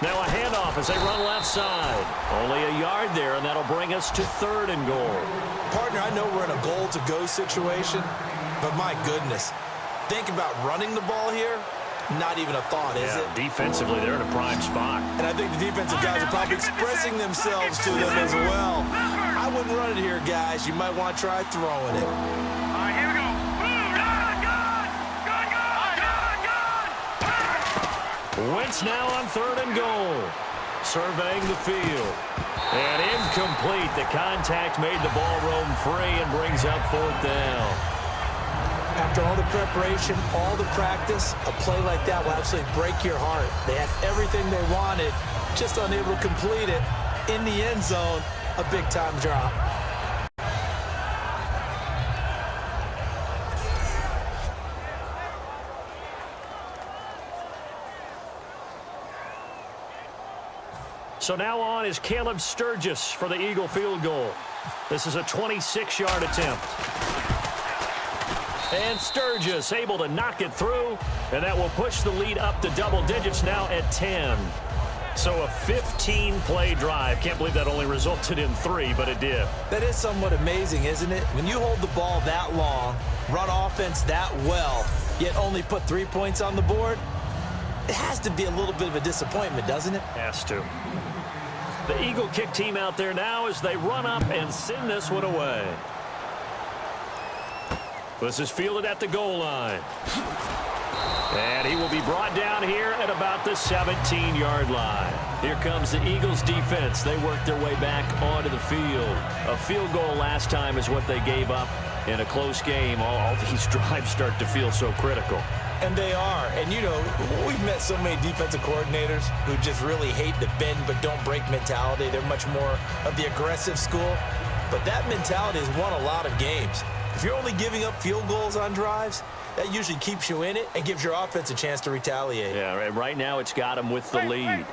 Now a handoff as they run left side. Only a yard there, and that'll bring us to 3rd and goal. Partner, I know we're in a goal-to-go situation, but my goodness, think about running the ball here. Not even a thought, is it? Defensively, they're in a prime spot. And I think the defensive guys are probably expressing themselves to them as well. I wouldn't run it here, guys. You might want to try throwing it. All right, here we go. Wentz now on 3rd and goal. Surveying the field. And incomplete. The contact made the ball roam free and brings up 4th down. After all the preparation, all the practice, a play like that will absolutely break your heart. They had everything they wanted, just unable to complete it. In the end zone, a big-time drop. So now on is Caleb Sturgis for the Eagle field goal. This is a 26-yard attempt. And Sturgis able to knock it through, and that will push the lead up to double digits now at 10. So a 15-play drive. Can't believe that only resulted in 3, but it did. That is somewhat amazing, isn't it? When you hold the ball that long, run offense that well, yet only put 3 points on the board, it has to be a little bit of a disappointment, doesn't it? Has to. The Eagle kick team out there now as they run up and send this one away. This is fielded at the goal line. And he will be brought down here at about the 17-yard line. Here comes the Eagles defense. They work their way back onto the field. A field goal last time is what they gave up in a close game. All these drives start to feel so critical. And they are. And, you know, we've met so many defensive coordinators who just really hate the bend but don't break mentality. They're much more of the aggressive school. But that mentality has won a lot of games. If you're only giving up field goals on drives, that usually keeps you in it and gives your offense a chance to retaliate. Yeah, right now it's got them with the lead.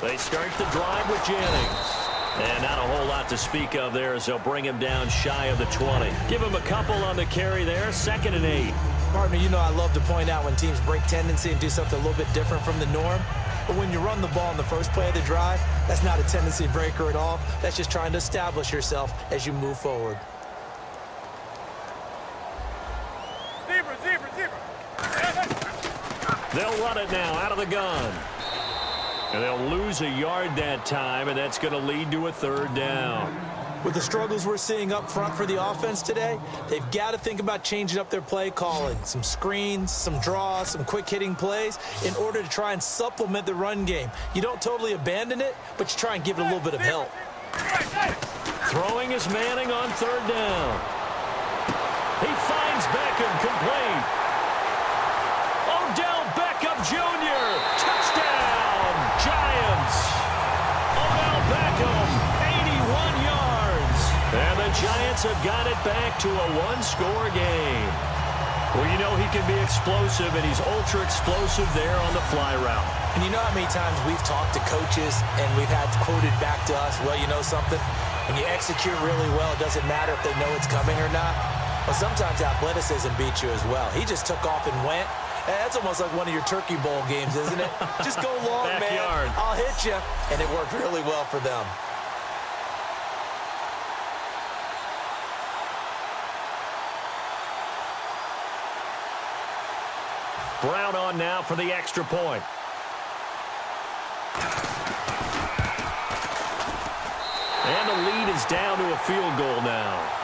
They start the drive with Jennings. And not a whole lot to speak of there as they'll bring him down shy of the 20. Give him a couple on the carry there, 2nd and 8. Partner, you know I love to point out when teams break tendency and do something a little bit different from the norm. But when you run the ball in the first play of the drive, that's not a tendency breaker at all. That's just trying to establish yourself as you move forward. They'll run it now out of the gun. And they'll lose a yard that time, and that's going to lead to a 3rd down. With the struggles we're seeing up front for the offense today, they've got to think about changing up their play calling. Some screens, some draws, some quick-hitting plays in order to try and supplement the run game. You don't totally abandon it, but you try and give it a little bit of help. Throwing is Manning on 3rd down. He finds Beckham complete. Odell Beckham Jr. Touchdown, Giants. Odell Beckham, 81 yards. And the Giants have got it back to a one-score game. Well, you know he can be explosive, and he's ultra-explosive there on the fly route. And you know how many times we've talked to coaches and we've had quoted back to us, well, you know something? When you execute really well, it doesn't matter if they know it's coming or not. Well, sometimes athleticism beats you as well. He just took off and went. And that's almost like one of your Turkey Bowl games, isn't it? Just go long, Backyard. man. I'll hit you. And it worked really well for them. Brown on now for the extra point. And the lead is down to a field goal now.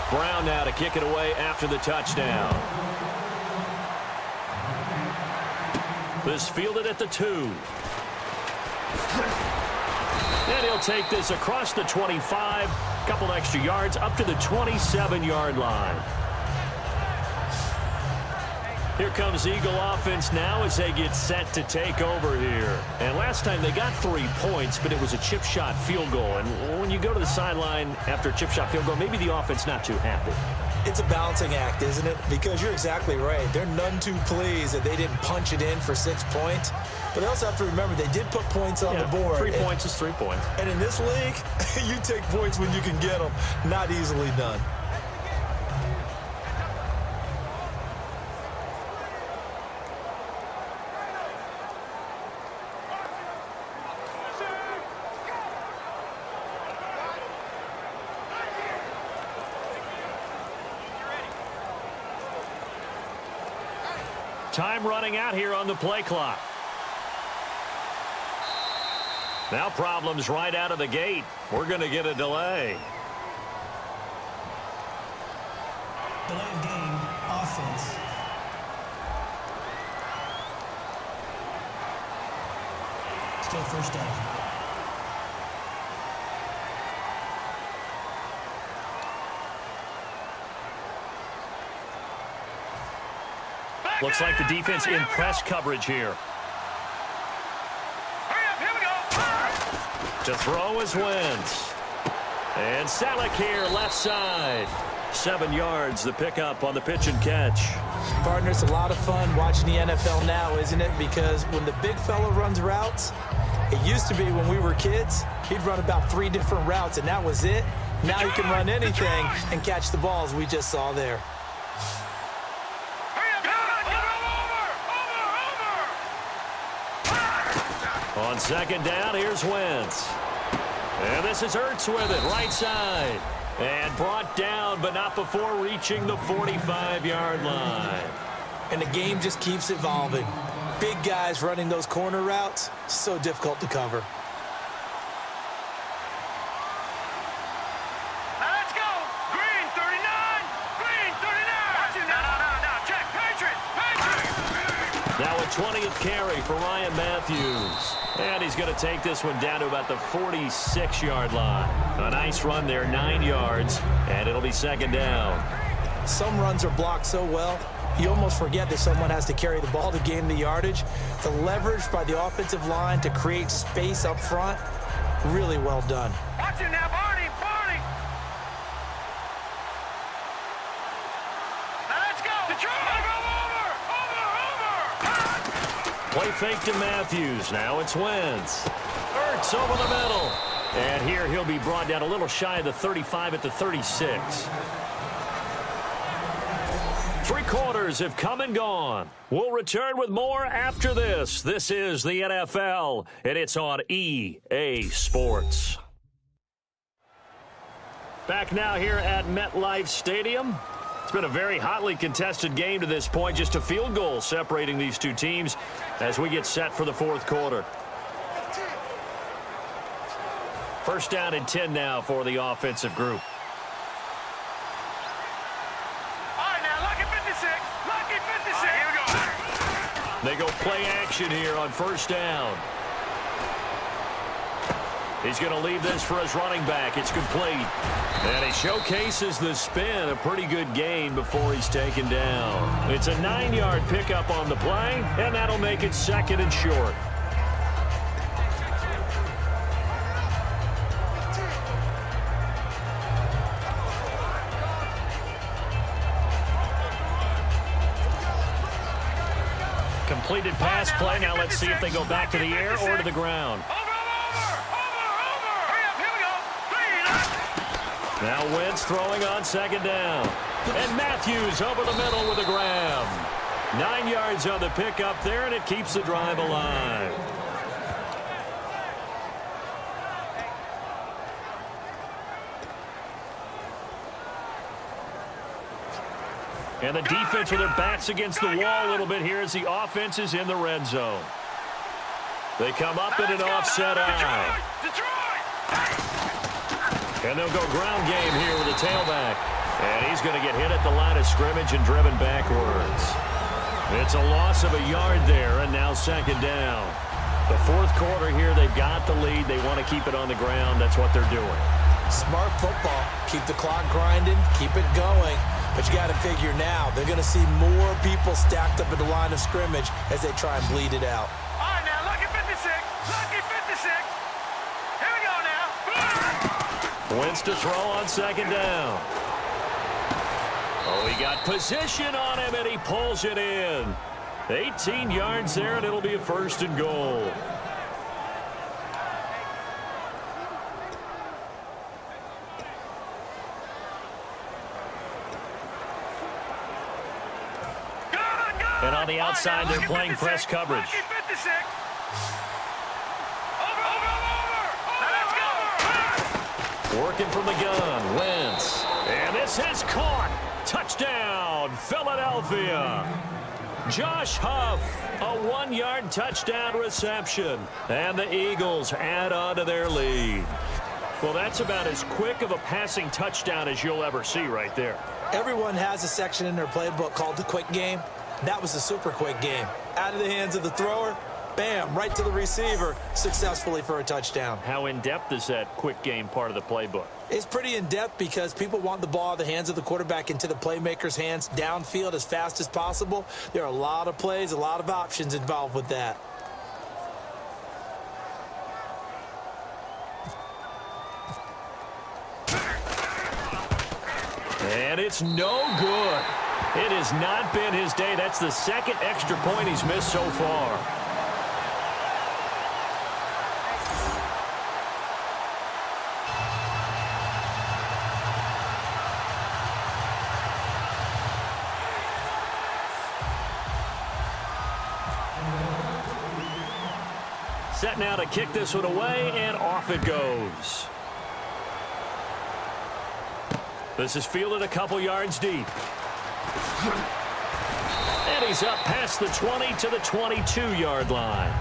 Brown now to kick it away after the touchdown. This fielded at the 2. And he'll take this across the 25, a couple extra yards, up to the 27-yard line. Here comes Eagle offense now as they get set to take over here. And last time they got 3 points, but it was a chip shot field goal. And when you go to the sideline after a chip shot field goal, maybe the offense not too happy. It's a balancing act, isn't it? Because you're exactly right. They're none too pleased that they didn't punch it in for 6 points. But they also have to remember they did put points on the board. 3 points is 3 points. And in this league, you take points when you can get them. Not easily done. Time running out here on the play clock. Now problems right out of the gate. We're going to get a delay. Delay of game, offense. Still first down. Looks like the defense in press coverage here. Here we go. To throw is Wentz. And Salek here, left side. 7 yards, the pickup on the pitch and catch. Partner, it's a lot of fun watching the NFL now, isn't it? Because when the big fella runs routes, it used to be when we were kids, he'd run about 3 different routes, and that was it. Now he can run anything and catch the balls we just saw there. On second down, here's Wentz. And this is Ertz with it, right side. And brought down, but not before reaching the 45-yard line. And the game just keeps evolving. Big guys running those corner routes, so difficult to cover. Now let's go. Green 39. Green 39. Watch it now. No. Check. Patriot. Now a 20th carry for Ryan Matthews. And he's going to take this one down to about the 46-yard line. A nice run there, 9 yards, and it'll be second down. Some runs are blocked so well, you almost forget that someone has to carry the ball to gain the yardage. The leverage by the offensive line to create space up front, really well done. Watch it now, Barney. Now let's go. Detroit. Play fake to Matthews. Now it's Wentz. Ertz over the middle. And here he'll be brought down a little shy of the 35 at the 36. 3 quarters have come and gone. We'll return with more after this. This is the NFL, and it's on EA Sports. Back now here at MetLife Stadium. It's been a very hotly contested game to this point. Just a field goal separating these two teams as we get set for the fourth quarter. First down and 10 now for the offensive group. All right, now, lucky 56. Lucky 56. Here we go. They go play action here on first down. He's going to leave this for his running back. It's complete. And he showcases the spin. A pretty good gain before he's taken down. It's a 9-yard pickup on the play, and that'll make it second and short. Completed pass play. Now let's see if they go back to the air or to the ground. Now Wentz throwing on second down. And Matthews over the middle with a grab. 9 yards on the pickup there, and it keeps the drive alive. And the defense with their backs against the wall a little bit here as the offense is in the red zone. They come up in an offset eye. And they'll go ground game here with a tailback. And he's going to get hit at the line of scrimmage and driven backwards. It's a loss of a yard there, and now second down. The fourth quarter here, they've got the lead. They want to keep it on the ground. That's what they're doing. Smart football. Keep the clock grinding. Keep it going. But you got to figure now, they're going to see more people stacked up at the line of scrimmage as they try and bleed it out. All right, now, lucky 56. Lucky 56. Here we go now. Wins to throw on second down. Oh, he got position on him, and he pulls it in. 18 yards there, and it'll be a first and goal. And on the outside, they're playing press coverage. Working from the gun, Wentz. And this is caught. Touchdown, Philadelphia. Josh Huff, a 1-yard touchdown reception. And the Eagles add on to their lead. Well, that's about as quick of a passing touchdown as you'll ever see right there. Everyone has a section in their playbook called the quick game. That was a super quick game. Out of the hands of the thrower, bam, right to the receiver, successfully for a touchdown. How in-depth is that quick game part of the playbook? It's pretty in-depth because people want the ball out of the hands of the quarterback into the playmaker's hands downfield as fast as possible. There are a lot of plays, a lot of options involved with that. And it's no good. It has not been his day. That's the second extra point he's missed so far. Set now to kick this one away, and off it goes. This is fielded a couple yards deep. And he's up past the 20 to the 22-yard line.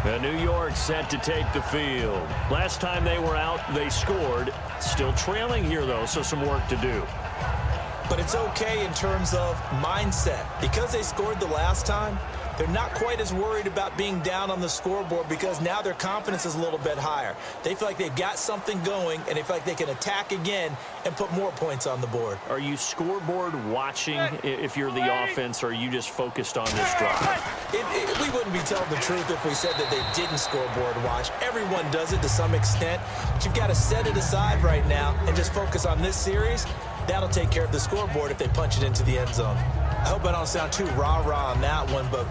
And New York set to take the field. Last time they were out, they scored. Still trailing here, though, so some work to do. But it's okay in terms of mindset. Because they scored the last time, they're not quite as worried about being down on the scoreboard because now their confidence is a little bit higher. They feel like they've got something going, and they feel like they can attack again and put more points on the board. Are you scoreboard watching if you're the offense, or are you just focused on this drive? We wouldn't be telling the truth if we said that they didn't scoreboard watch. Everyone does it to some extent, but you've got to set it aside right now and just focus on this series. That'll take care of the scoreboard if they punch it into the end zone. I hope I don't sound too rah-rah on that one, but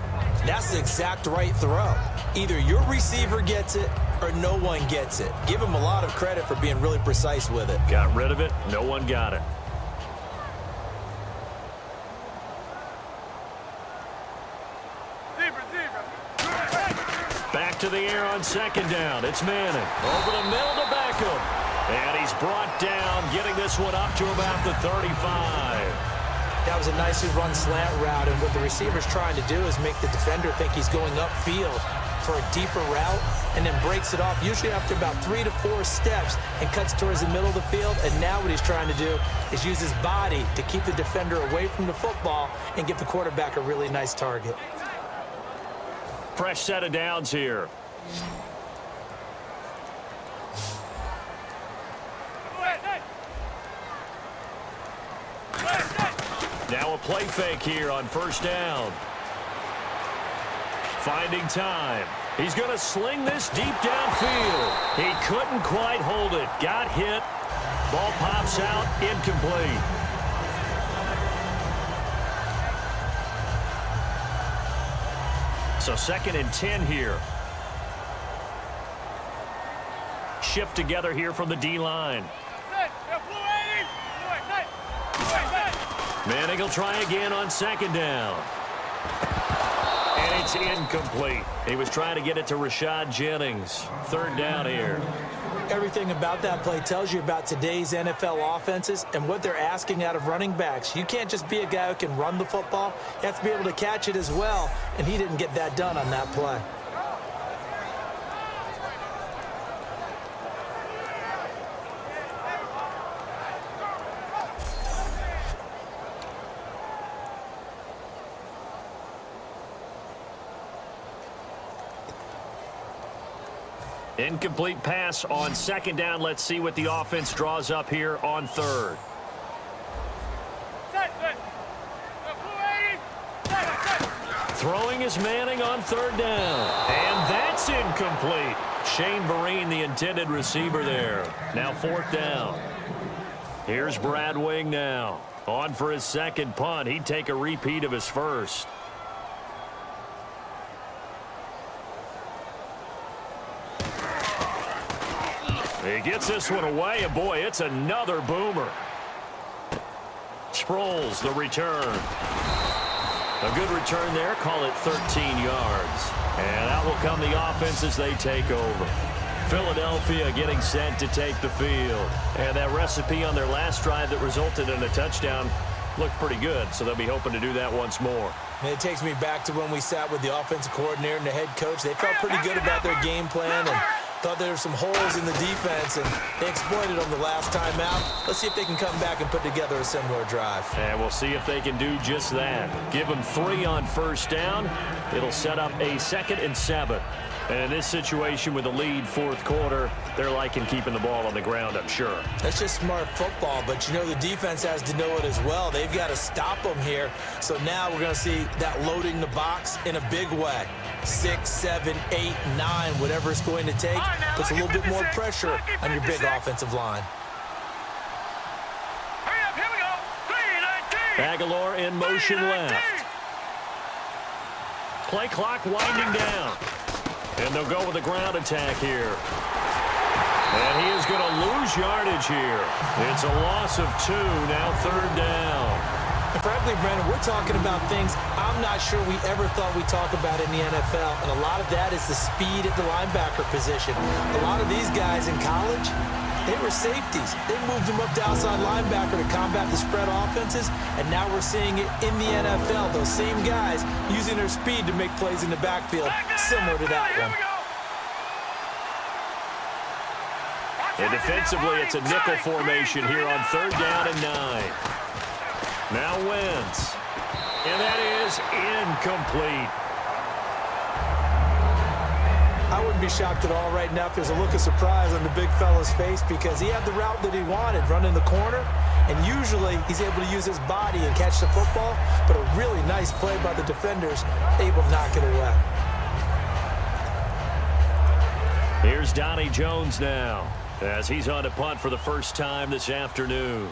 that's the exact right throw. Either your receiver gets it or no one gets it. Give him a lot of credit for being really precise with it. Got rid of it. No one got it. Back to the air on second down. It's Manning. Over the middle to Beckham. And he's brought down, getting this one up to about the 35. That was a nicely run slant route, and what the receiver's trying to do is make the defender think he's going upfield for a deeper route and then breaks it off, usually after about 3 to 4 steps, and cuts towards the middle of the field. And now what he's trying to do is use his body to keep the defender away from the football and give the quarterback a really nice target. Fresh set of downs here. Now a play fake here on first down. Finding time. He's going to sling this deep downfield. He couldn't quite hold it. Got hit. Ball pops out. Incomplete. So 2nd and 10 here. Shift together here from the D-line. Manning will try again on 2nd down. And it's incomplete. He was trying to get it to Rashad Jennings. 3rd down here. Everything about that play tells you about today's NFL offenses and what they're asking out of running backs. You can't just be a guy who can run the football. You have to be able to catch it as well, and he didn't get that done on that play. Incomplete pass on second down. Let's see what the offense draws up here on third. Throwing is Manning on third down. And that's incomplete. Shane Vereen, the intended receiver there. Now fourth down. Here's Brad Wing now. On for his second punt. He'd take a repeat of his first. He gets this one away, and boy, it's another boomer. Sproles, the return. A good return there, call it 13 yards. And out will come the offense as they take over. Philadelphia getting set to take the field. And that recipe on their last drive that resulted in a touchdown looked pretty good, so they'll be hoping to do that once more. And it takes me back to when we sat with the offensive coordinator and the head coach. They felt pretty good about their game plan and thought there were some holes in the defense, and they exploited them the last time out. Let's see if they can come back and put together a similar drive. And we'll see if they can do just that. Give them 3 on first down. It'll set up a 2nd and 7. And in this situation with a lead fourth quarter, they're liking keeping the ball on the ground, I'm sure. That's just smart football, but you know the defense has to know it as well. They've got to stop them here. So now we're going to see that loading the box in a big way. 6, 7, 8, 9, whatever it's going to take, puts a little bit more pressure on your big offensive line. Hurry up, here we go. 3, 19. Aguilar in motion left. Play clock winding down. And they'll go with a ground attack here. And he is going to lose yardage here. It's a loss of 2, now third down. And frankly, Brandon, we're talking about things I'm not sure we ever thought we'd talk about in the NFL. And a lot of that is the speed at the linebacker position. A lot of these guys in college, they were safeties. They moved them up to outside linebacker to combat the spread offenses. And now we're seeing it in the NFL. Those same guys using their speed to make plays in the backfield, similar to that one. And defensively, it's a nickel formation here on third down and 9. Now Wentz. And that is incomplete. I wouldn't be shocked at all right now if there's a look of surprise on the big fella's face because he had the route that he wanted, running the corner, and usually he's able to use his body and catch the football, but a really nice play by the defenders, able to knock it away. Here's Donnie Jones now, as he's on to punt for the first time this afternoon.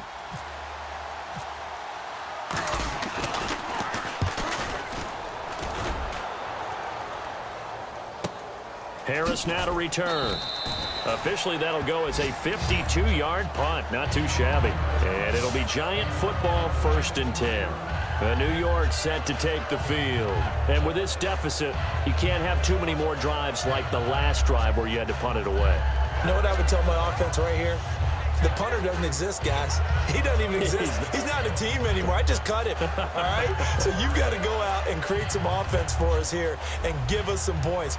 Harris now to return. Officially, that'll go as a 52-yard punt. Not too shabby. And it'll be Giant football 1st and 10. New York set to take the field. And with this deficit, you can't have too many more drives like the last drive where you had to punt it away. You know what I would tell my offense right here? The punter doesn't exist, guys. He doesn't even exist. He's not a team anymore. I just cut him, all right? So you've got to go out and create some offense for us here and give us some points.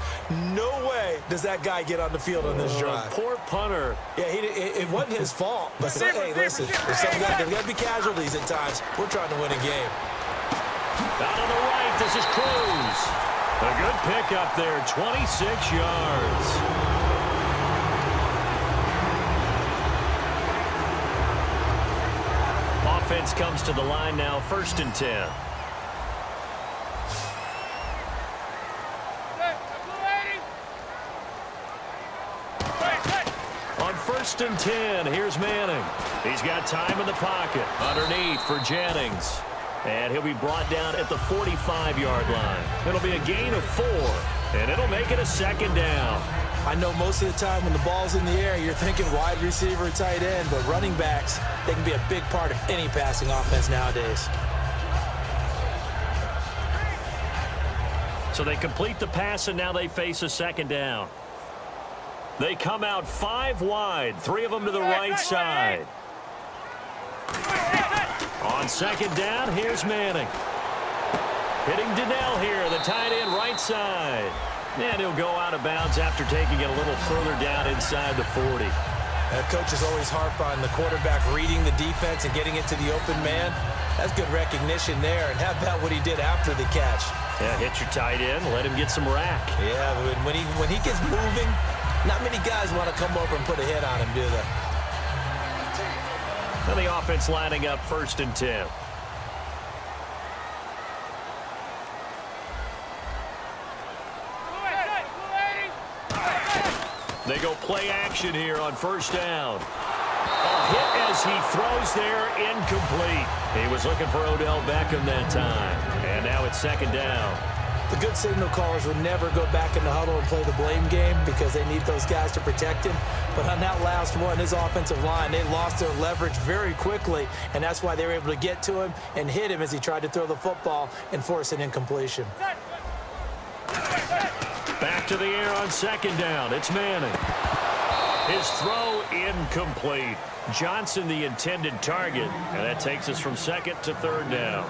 No way does that guy get on the field on this drive. Poor punter. Yeah, it wasn't his fault. But hey, listen, there's got to be casualties at times. We're trying to win a game. Out on the right, this is Cruz. A good pickup there, 26 yards. Offense comes to the line now, 1st and 10. On 1st and 10, here's Manning. He's got time in the pocket. Underneath for Jennings. And he'll be brought down at the 45-yard line. It'll be a gain of 4, and it'll make it a 2nd down. I know most of the time when the ball's in the air, you're thinking wide receiver, tight end, but running backs, they can be a big part of any passing offense nowadays. So they complete the pass, and now they face a 2nd down. They come out 5 wide, 3 of them to the right side. On 2nd down, here's Manning. Hitting Donnell here, the tight end right side. And he'll go out of bounds after taking it a little further down inside the 40. Coaches always harp on the quarterback reading the defense and getting it to the open man. That's good recognition there. And how about what he did after the catch? Yeah, hit your tight end, let him get some rack. Yeah, when he gets moving, Not many guys want to come over and put a hit on him, do they? And the offense lining up 1st and 10. They go play action here on 1st down. A hit as he throws there, incomplete. He was looking for Odell Beckham that time. And now it's 2nd down. The good signal callers would never go back in the huddle and play the blame game because they need those guys to protect him. But on that last one, his offensive line, they lost their leverage very quickly, and that's why they were able to get to him and hit him as he tried to throw the football and force an incompletion. Back to the air on 2nd down. It's Manning. His throw incomplete. Johnson the intended target, and that takes us from 2nd to 3rd down.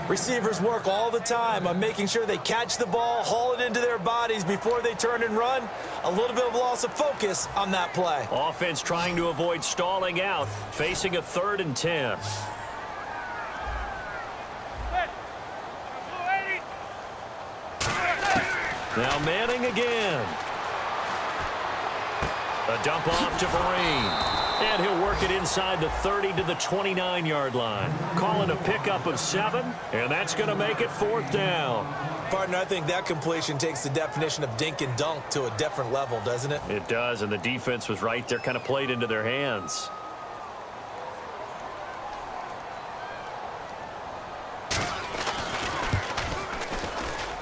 Receivers work all the time on making sure they catch the ball, haul it into their bodies before they turn and run. A little bit of loss of focus on that play. Offense trying to avoid stalling out, facing a 3rd and 10. Now Manning again. A dump off to Vereen. And he'll work it inside the 30 to the 29-yard line. Calling a pickup of 7, and that's going to make it 4th down. Partner, I think that completion takes the definition of dink and dunk to a different level, doesn't it? It does, and the defense was right there, kind of played into their hands.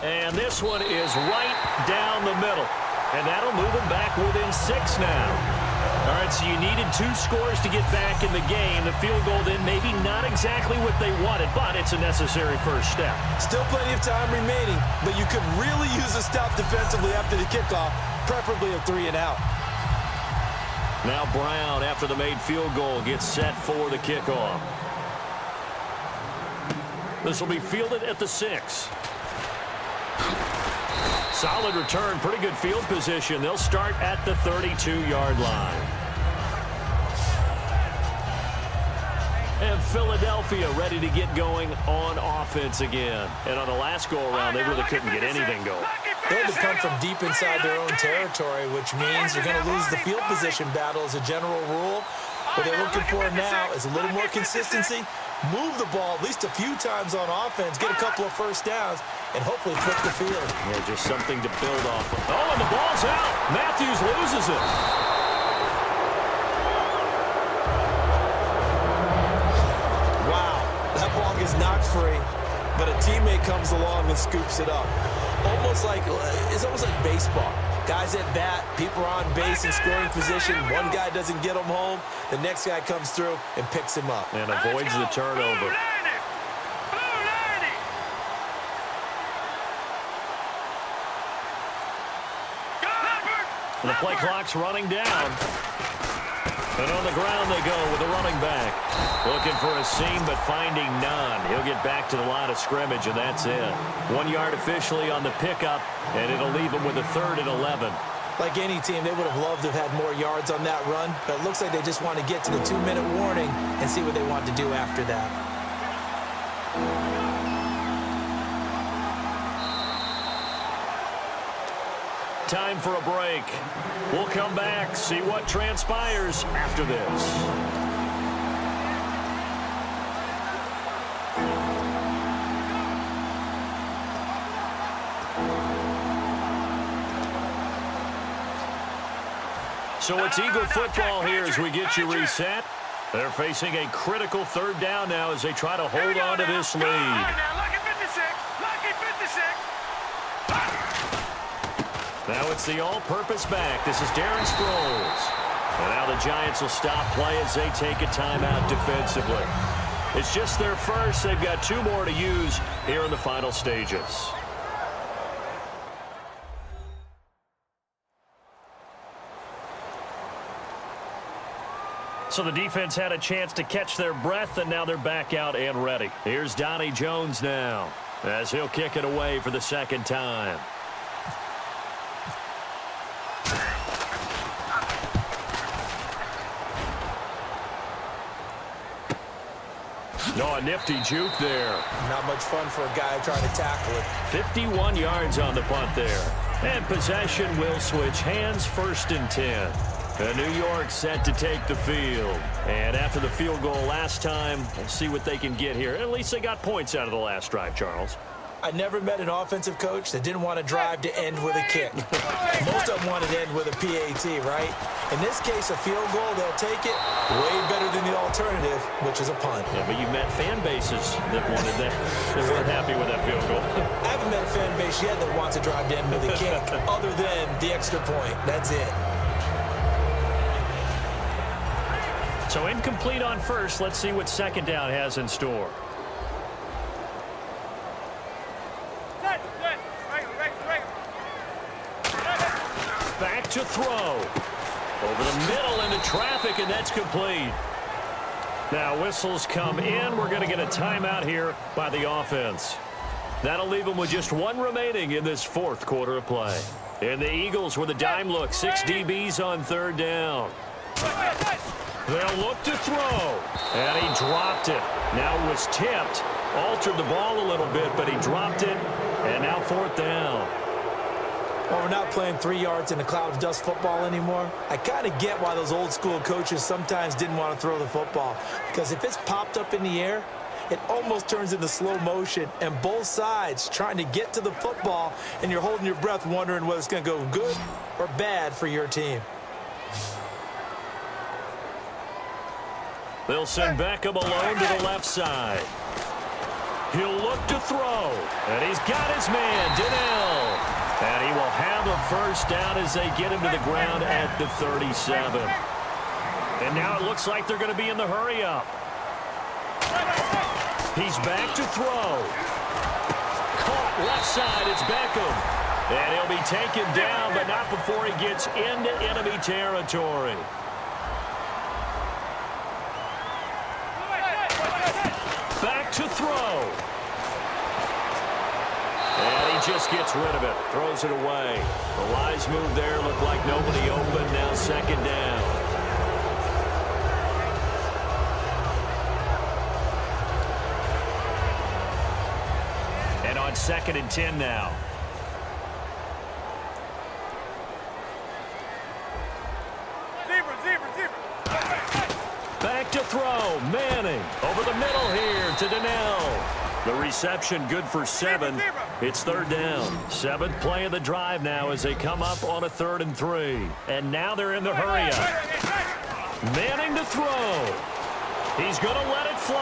And this one is right down the middle. And that'll move them back within 6 now. All right, so you needed 2 scores to get back in the game. The field goal then maybe not exactly what they wanted, but it's a necessary first step. Still plenty of time remaining, but you could really use a stop defensively after the kickoff, preferably a 3-and-out. Now Brown, after the made field goal, gets set for the kickoff. This will be fielded at the 6. Solid return, pretty good field position. They'll start at the 32-yard line. And Philadelphia ready to get going on offense again. And on the last go-around, they really couldn't get anything going. They had to come from deep inside their own territory, which means you're going to lose the field position battle as a general rule. What they're looking for now is a little more consistency, move the ball at least a few times on offense, get a couple of first downs, and hopefully flip the field. Yeah, just something to build off of. Oh, and the ball's out. Matthews loses it. Wow, that ball gets knocked free, but a teammate comes along and scoops it up. It's almost like baseball. Guys at bat, people are on base in scoring position. One guy doesn't get him home. The next guy comes through and picks him up. And avoids the turnover. And the play clock's running down. And on the ground they go with the running back. Looking for a seam, but finding none. He'll get back to the line of scrimmage, and that's it. 1 yard officially on the pickup, and it'll leave them with a 3rd and 11. Like any team, they would have loved to have had more yards on that run, but it looks like they just want to get to the 2-minute warning and see what they want to do after that. Time for a break. We'll come back, see what transpires after this. So it's Eagle football here as we get you reset. They're facing a critical 3rd down now as they try to hold on to this lead. Now it's the all-purpose back. This is Darren Sproles. And now the Giants will stop play as they take a timeout defensively. It's just their first. They've got 2 more to use here in the final stages. So the defense had a chance to catch their breath, and now they're back out and ready. Here's Donnie Jones now as he'll kick it away for the 2nd time. No, a nifty juke there. Not much fun for a guy trying to tackle it. 51 yards on the punt there. And possession will switch hands, 1st and 10. And New York set to take the field. And after the field goal last time, we'll see what they can get here. At least they got points out of the last drive, Charles. I never met an offensive coach that didn't want to drive to end with a kick. Most of them wanted to end with a PAT, right? In this case, a field goal, they'll take it way better than the alternative, which is a punt. Yeah, but you met fan bases that wanted that. They weren't happy with that field goal. I haven't met a fan base yet that wants to drive to end with a kick other than the extra point. That's it. So incomplete on 1st. Let's see what 2nd down has in store. Back to throw. Over the middle into traffic, and that's complete. Now whistles come in. We're going to get a timeout here by the offense. That'll leave them with just 1 remaining in this 4th quarter of play. And the Eagles with a dime look. 6 DBs on 3rd down. They'll look to throw. And he dropped it. Now was tipped. Altered the ball a little bit, but he dropped it. And now 4th down. Well, we're not playing 3 yards in a cloud of dust football anymore. I kind of get why those old school coaches sometimes didn't want to throw the football. Because if it's popped up in the air, it almost turns into slow motion. And both sides trying to get to the football, and you're holding your breath wondering whether it's going to go good or bad for your team. They'll send Beckham alone to the left side. He'll look to throw. And he's got his man, Donnell. And he will have a 1st down as they get him to the ground at the 37. And now it looks like they're going to be in the hurry-up. He's back to throw. Caught left side, it's Beckham. And he'll be taken down, but not before he gets into enemy territory. Back to throw. And he just gets rid of it. Throws it away. The wise move there. Looked like nobody open. Now 2nd down. And on 2nd and 10 now. Back to throw. Manning over the middle here to Donnell. The reception good for 7. It's 3rd down. 7th play of the drive now as they come up on a 3rd and 3. And now they're in the hurry-up. Manning to throw. He's going to let it fly.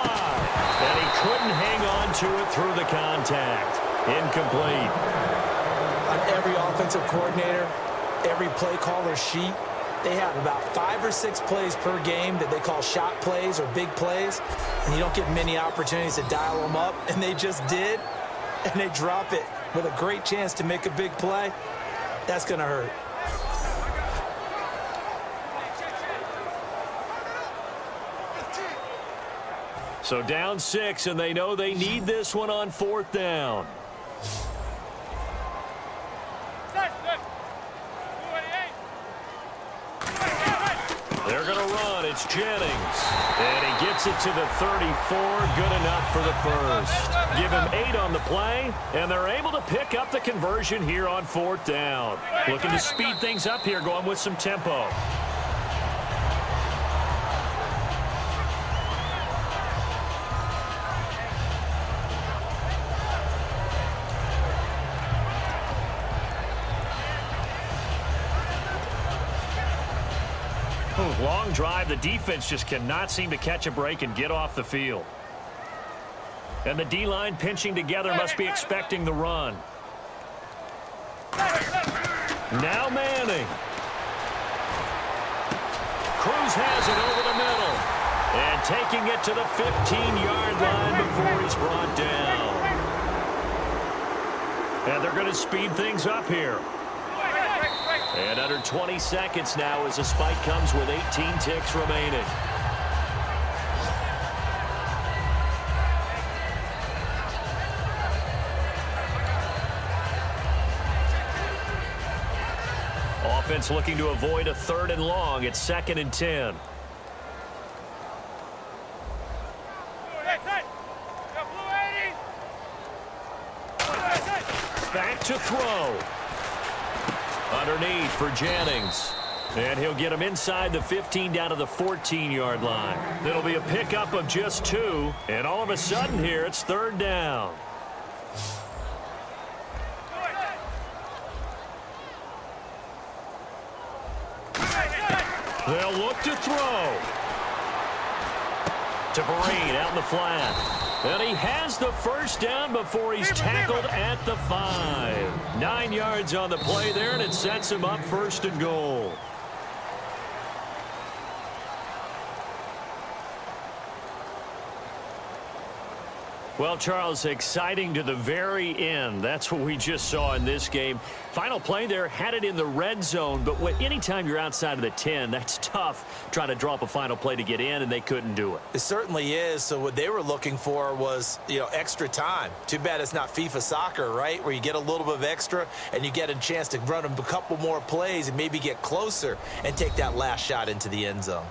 And he couldn't hang on to it through the contact. Incomplete. On every offensive coordinator, every play caller sheet, they have about 5 or 6 plays per game that they call shot plays or big plays, and you don't get many opportunities to dial them up, and they just did, and they drop it with a great chance to make a big play. That's going to hurt. So down 6, and they know they need this one on 4th down. They're going to run. It's Jennings. And he gets it to the 34. Good enough for the 1st. Give him 8 on the play, and they're able to pick up the conversion here on 4th down. Looking to speed things up here, going with some tempo. Long drive. The defense just cannot seem to catch a break and get off the field. And the D-line pinching together must be expecting the run. Now Manning. Cruz has it over the middle. And taking it to the 15-yard line before he's brought down. And they're going to speed things up here. And under 20 seconds now as the spike comes with 18 ticks remaining. Offense looking to avoid a 3rd and long. It's 2nd and 10. Back to throw. Underneath for Jennings. And he'll get him inside the 15 down to the 14-yard line. It'll be a pickup of just 2. And all of a sudden here, it's 3rd down. They'll look to throw. To Vereen out in the flat. And he has the first down before he's tackled at the 5. 9 yards on the play there, and it sets him up 1st and goal. Well, Charles, exciting to the very end. That's what we just saw in this game. Final play there, had it in the red zone, but anytime you're outside of the 10, that's tough trying to draw up a final play to get in, and they couldn't do it. It certainly is. So what they were looking for was, extra time. Too bad it's not FIFA soccer, right, where you get a little bit of extra and you get a chance to run a couple more plays and maybe get closer and take that last shot into the end zone.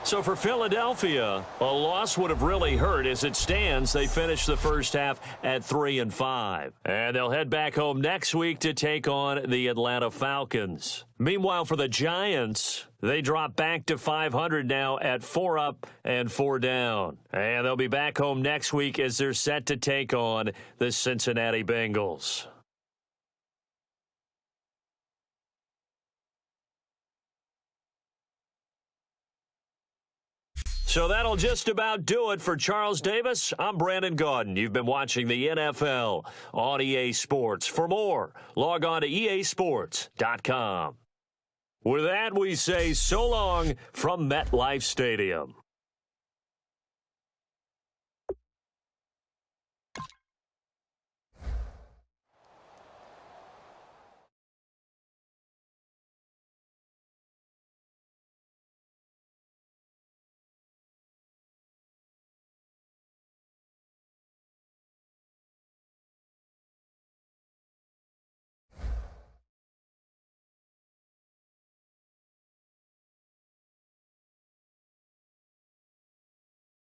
So for Philadelphia, a loss would have really hurt. As it stands, they finished the first half at 3-5. And they'll head back home next week to take on the Atlanta Falcons. Meanwhile, for the Giants, they drop back to 500 now at 4 up and 4 down. And they'll be back home next week as they're set to take on the Cincinnati Bengals. So that'll just about do it for Charles Davis. I'm Brandon Gaudin. You've been watching the NFL on EA Sports. For more, log on to easports.com. With that, we say so long from MetLife Stadium.